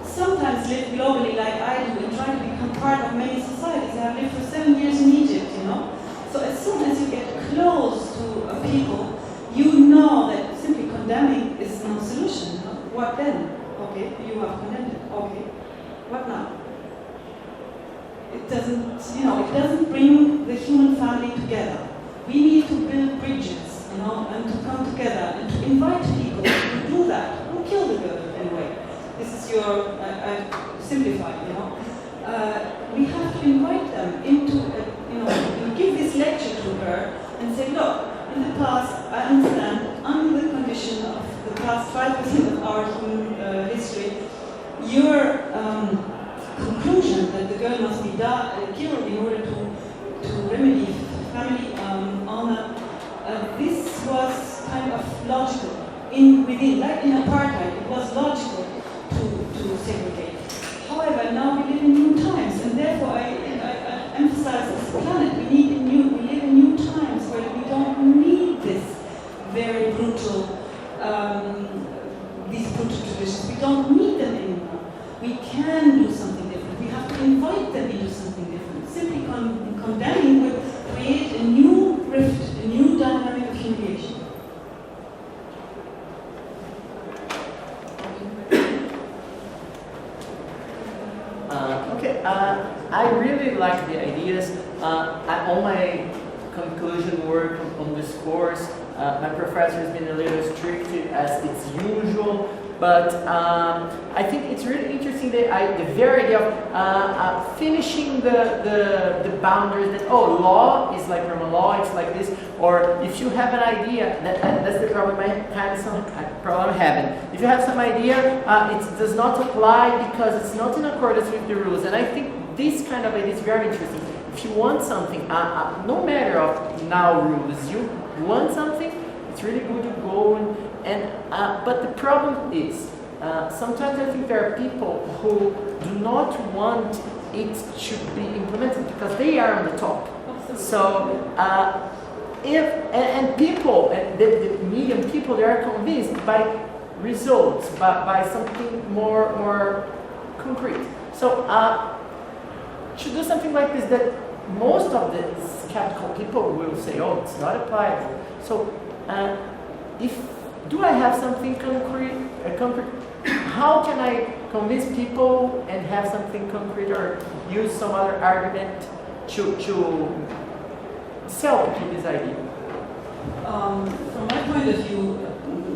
sometimes live globally like I do and try to become part of many societies. I've lived for 7 years in Egypt, you know. So as soon as you get close to a people, you know that simply condemning is no solution. No? What then? Okay, you have condemned it. Okay, what now? It doesn't, you know, it doesn't bring the human family together. We need to build bridges, you know, and to come together and to invite people to do that. Don't kill the girl anyway. This is your, I simplified, you know. We have to invite them into, you know, give this lecture to her and say, look, in the past, I understand, under the condition of the past 5% of our human history, your conclusion that the girl must be killed in order to remedy family honor, this was kind of logical within, like in apartheid, it was logical to segregate. However, now we live in new times, and therefore I emphasize this planet. We live in new times where we don't need this very brutal, these brutal traditions. We don't need them anymore. We can do something different. We have to invite them into something different. Simply condemning would create a new rift, a new dynamic of humiliation. I really like the ideas. On my conclusion work on this course, my professor has been a little strict as it's usual, but I think it's really interesting the very idea of finishing the boundaries that, oh, law is like Roman law, it's like this, or if you have an idea, that's the problem I have, if you have some idea, it does not apply because it's not in accordance with the rules, and I think this kind of idea is very interesting. If you want something, no matter of now rules, you want something, it's really good to go and but the problem is, sometimes I think there are people who do not want it to be implemented because they are on the top. So if people, the medium people, they are convinced by results, by something more concrete. So to do something like this, that most of the skeptical people will say, oh, it's not applicable. So do I have something concrete? How can I convince people and have something concrete or use some other argument to sell to this idea? From my point of view,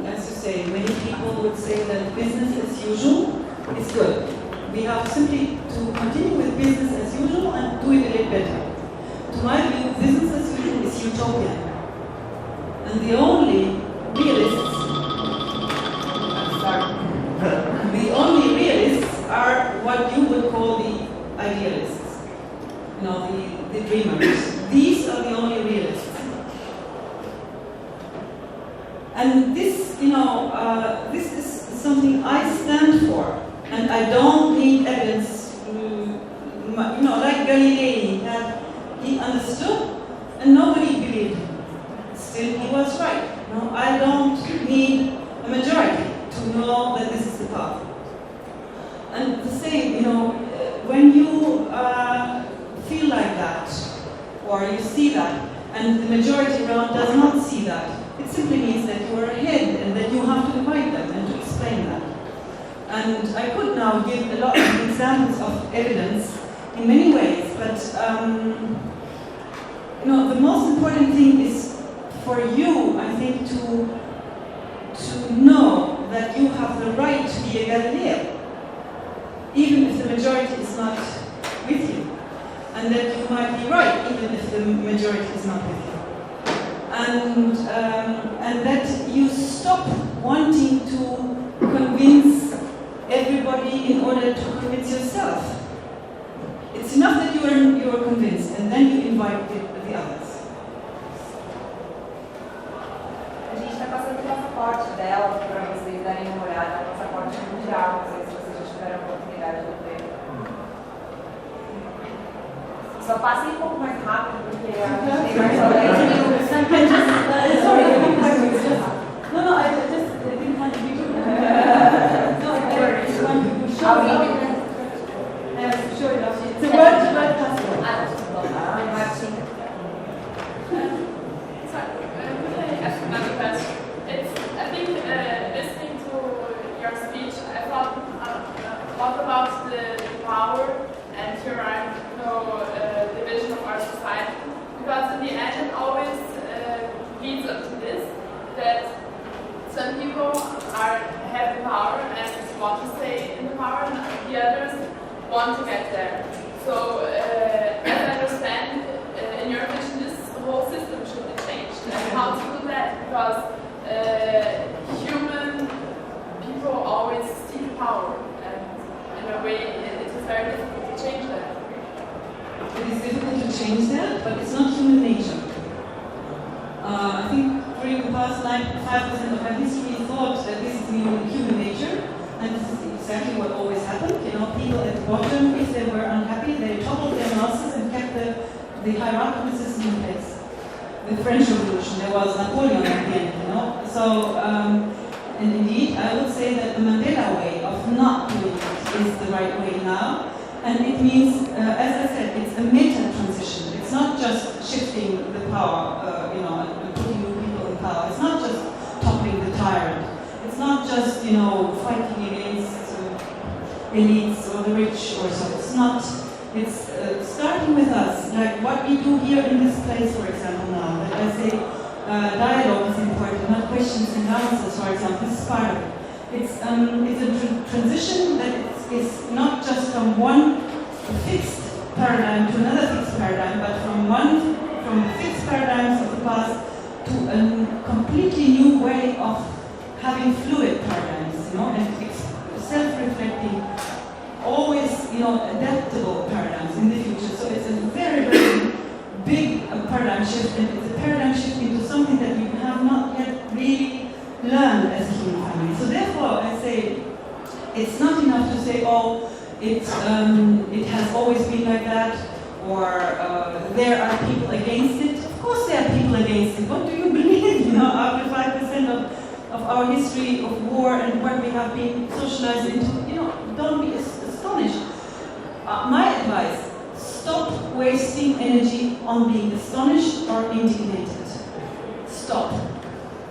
as you say, many people would say that business as usual is good. We have simply to continue with business as usual and do it a little better. To my view, business as usual is utopian. And the only realists, the only realists are what you would call the idealists. You know, the dreamers. These are the only realists. And this, you know, this is something I stand for. And I don't need evidence, you know, like Galilei, he understood and nobody believed him. Still, he was right. No, I don't need a majority to know that this is the path. And the same, you know, when you feel like that, or you see that, and the majority around does not see that, it simply means that you are ahead and that you have to invite them and to explain that. And I could now give a lot of examples of evidence in many ways, but the most important thing is for you, I think, to know that you have the right to be a Galileo, even if the majority is not with you, and that you might be right, even if the majority is not with you, and that you stop wanting to convince everybody in order to convince yourself. It's enough that you are convinced, and then you invite the others. A gente está passando o passaporte dela para vocês darem uma olhada, é um passaporte mundial, não sei se vocês já tiveram a oportunidade de ver. Só passem um pouco mais rápido, porque a gente tem mais Sorry, no, I just didn't want to be rude. No, I just want to show it. Show it off. It's a word passport. Martin. Another question. I think listening to your speech, I thought a lot about the power and hierarchical division of our society, because in the end it always leads up to this, that some people have the power and want to stay in the power, and the others want to get there. So, as I understand, in your vision, this whole system should be changed. And how to do that? Because human people always seek power, and in a way, it is very difficult to change that. It is difficult to change that, but it's not human nature. I think during the past 95% of our history thought that this is human nature, and this is exactly what always happened. People at the bottom, if they were unhappy, they toppled their masters and kept the hierarchical system in place. The French Revolution, there was Napoleon at the end, So, and indeed, I would say that the Mandela way of not doing it is the right way now. And it means, as I said, it's a meta transition. It's not just shifting the power, and putting new people in power. It's not just toppling the tyrant. It's not just, fighting against elites or the rich or so. It's not. It's starting with us, like what we do here in this place, for example, now. That I say dialogue is important, not questions and answers, for example. This is part of it. It's a transition that is not just from one fixed paradigm to another fixed paradigm, but from the fixed paradigms of the past to a completely new way of having fluid paradigms, and self-reflecting, always, adaptable paradigms in the future. So it's a very, very big paradigm shift, and it's a paradigm shift into something that we have not yet really learned as a human family. So therefore, I say, it's not enough to say, it has always been like that, or there are people against it. Of course there are people against it. What do you believe, after 5% of our history of war and what we have been socialized into, don't be astonished. My advice, stop wasting energy on being astonished or indignated. Stop.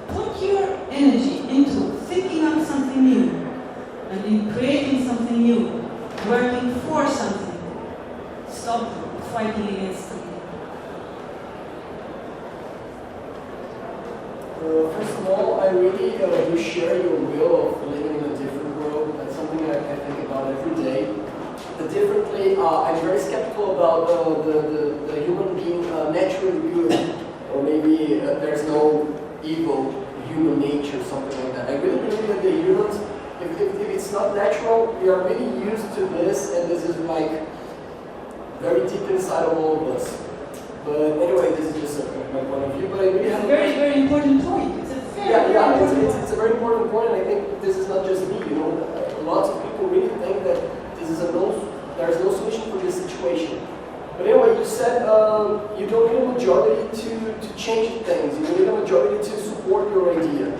Put your energy into thinking up something new and in creating something new, working for something. Stop fighting against something. First of all, I really do share your will of living in a different world. That's something I think about every day. Differently, I'm very skeptical about the human being naturally good, or maybe there's no evil human nature, something like that. I really believe that the humans, if it's not natural, we are really used to this, and this is like very deep inside of all of us. But anyway, this is just my point of view. But I really have a very, very important point. It's a very, it's a very important point, and I think this is not just me. Lots of people really think that there's no solution for this situation. But anyway, you said you don't need a majority to change things. You need a majority to support your idea.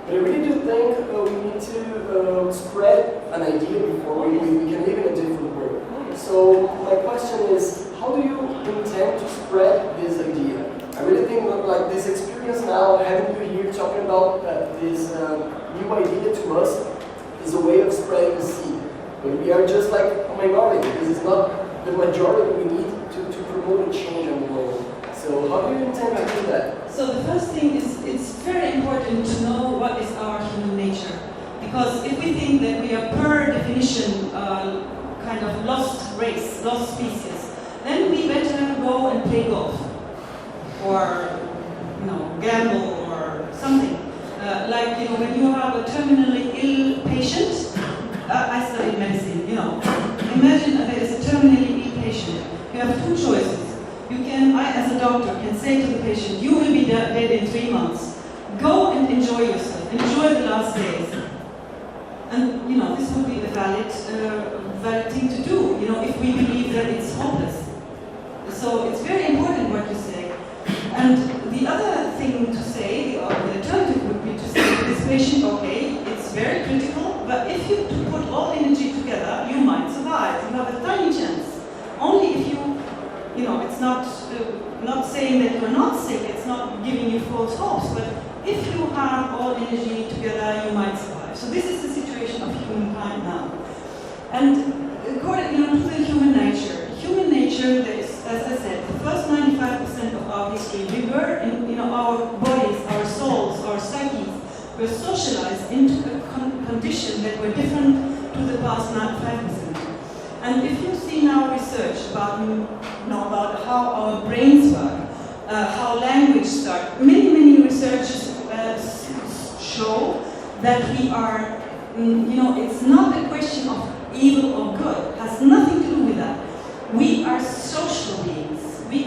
But I really do think we need to spread an idea before we can live in a different world. So my question is, how do you intend to spread this idea? I really think like this experience now, having you here talking about this new idea to us is a way of spreading the seed. But we are just like a minority. This is not the majority we need to promote a change in the world. So So how do you intend to do that? So the first thing is, it's very important to know what is our human nature. Because if we think that we are per definition kind of lost race, lost species, then we better go and play golf. Or, gamble or something. When you have a terminally ill patient, I studied medicine, Imagine there is a terminally ill patient. You have two choices. I as a doctor can say to the patient, you will be dead in 3 months. Go and enjoy yourself. Enjoy the last days. And, this would be a valid thing to do, if we believe that it's hopeless. So it's very important what you say. And the other thing to say, or the alternative would be to say to this patient, okay, it's very critical, but if you put all energy together, you might survive. You have a tiny chance. Only if it's not saying that you're not sick, it's not giving you false hopes, but if you have all energy together, you might survive. So this is the situation of humankind now. And according to the human nature, there is, as I said, the first 95% of our history, we were in our bodies, our souls, our psyches, were socialized into a condition that were different to the past 95%. And if you see now research about how our brains work, how language starts, many researchers show that we are, it's not a question of evil or good. It has nothing to do with that. We are social beings. We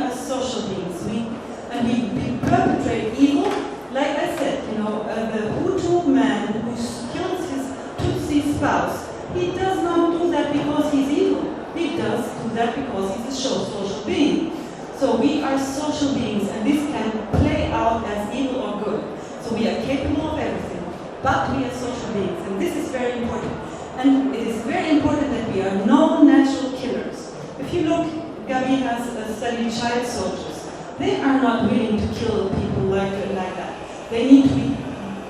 perpetrate evil. Like I said, the Hutu man who kills his Tutsi spouse, he does not do that because he's evil. He does do that because he's a social being. So we are social beings, and this can play out as evil or good. So we are capable of everything, but we are social beings, and this is very important. And it is very important that we are no natural killers. If you look, Gaby has studied child soldiers. They are not willing to kill people like that. They need to be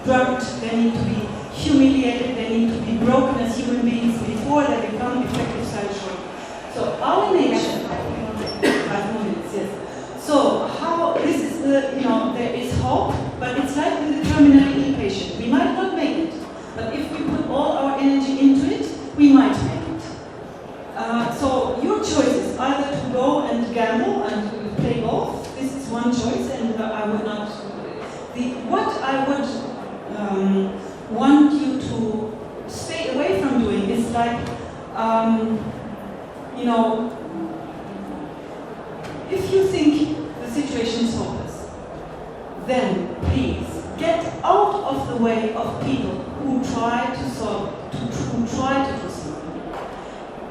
drugged, they need to be humiliated, they need to be broken as human beings before they become effective child soldiers. So our nature, 5 more minutes, yes. So how, this is there is hope, but it's like with a terminally ill patient. We might not make it, but if we put all our energy into it, we might make it. So your choice is either to go and gamble and play golf. This is one choice, and I would not. What I would want you to stay away from doing is like, if you think the situation is hopeless, then please get out of the way of people who try to solve, who try to do something.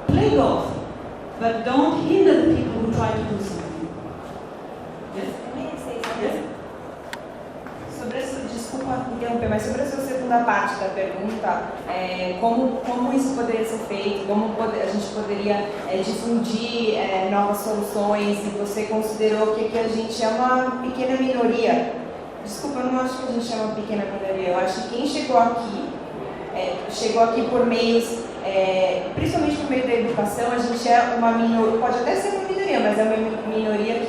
Play golf, but don't hinder the people who try to do something. Yes? Yes? Desculpa interromper, mas sobre a sua segunda parte da pergunta, como isso poderia ser feito, como a gente poderia difundir novas soluções, e você considerou que a gente é uma pequena minoria. Desculpa, eu não acho que a gente é uma pequena minoria, eu acho que quem chegou aqui por meios, principalmente por meio da educação, a gente é uma minoria, pode até ser uma minoria, mas é uma minoria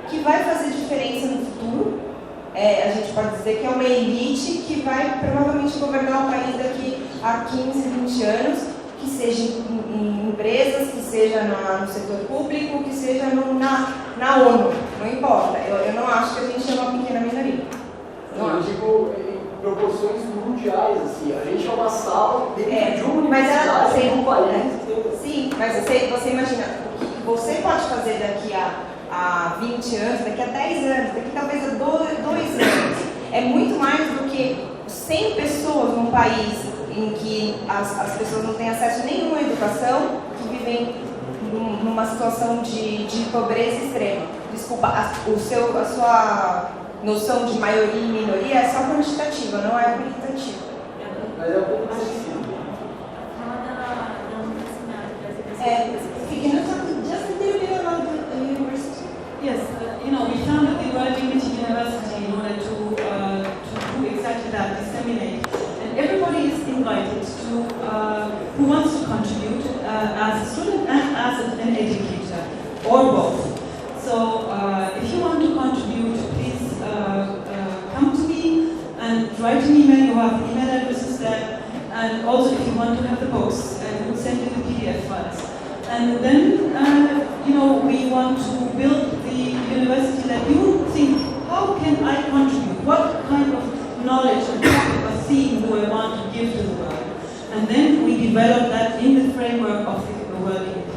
que vai fazer diferença no futuro. A gente pode dizer que é uma elite que vai provavelmente governar o país daqui a 15, 20 anos, que seja em empresas, que seja no setor público, que seja na ONU, não importa. Eu não acho que a gente é uma pequena minoria. Eu digo em proporções mundiais, assim, a gente é uma sala dentro de uma universidade, de um país. Sim, mas você imagina, o que você pode fazer daqui a 20 anos, daqui a 10 anos, daqui talvez a 2 anos. É muito mais do que 100 pessoas num país em que as pessoas não têm acesso nenhum à educação, que vivem numa situação de pobreza extrema. Desculpa, a sua noção de maioria e minoria é só quantitativa, não é qualitativa. Mas é um pouco acessível. Just a little bit about the university. Yes, we founded the Royal Dignity University in order to do exactly that, disseminate. And everybody is invited to, who wants to contribute as a student and as an educator, or both. So if you want to contribute, please come to me and write an email. You have email addresses there. And also if you want to have the books, we'll send you the PDF files. And then, we want to build the university that you think, how can I contribute? What kind of knowledge and topic or theme do I want to give to the world? And then we develop that in the framework of the working university.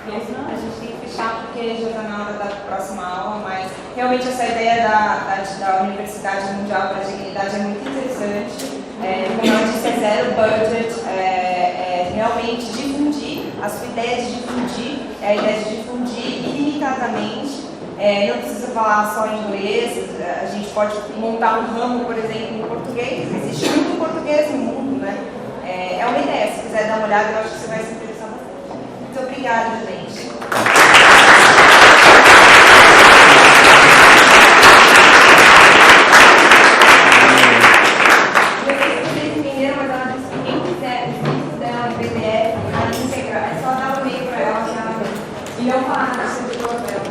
A gente tem que fechar porque já está na hora da próxima aula, mas realmente essa ideia da Universidade Mundial para a Dignidade é muito interessante. Como ela disse, é zero budget, realmente difundir, a sua ideia de difundir é a ideia de difundir ilimitadamente. Não precisa falar só inglês, a gente pode montar um ramo, por exemplo, em português. Existe muito português no mundo, né? É uma ideia, se quiser dar uma olhada, eu acho que você vai se interessar bastante. Muito obrigada, gente. Vocês entenderam, mas ela disse que quem quiser os livros dela em PDF, ela integrar, é só dar o e-mail para ela e não falar nada sobre o papel.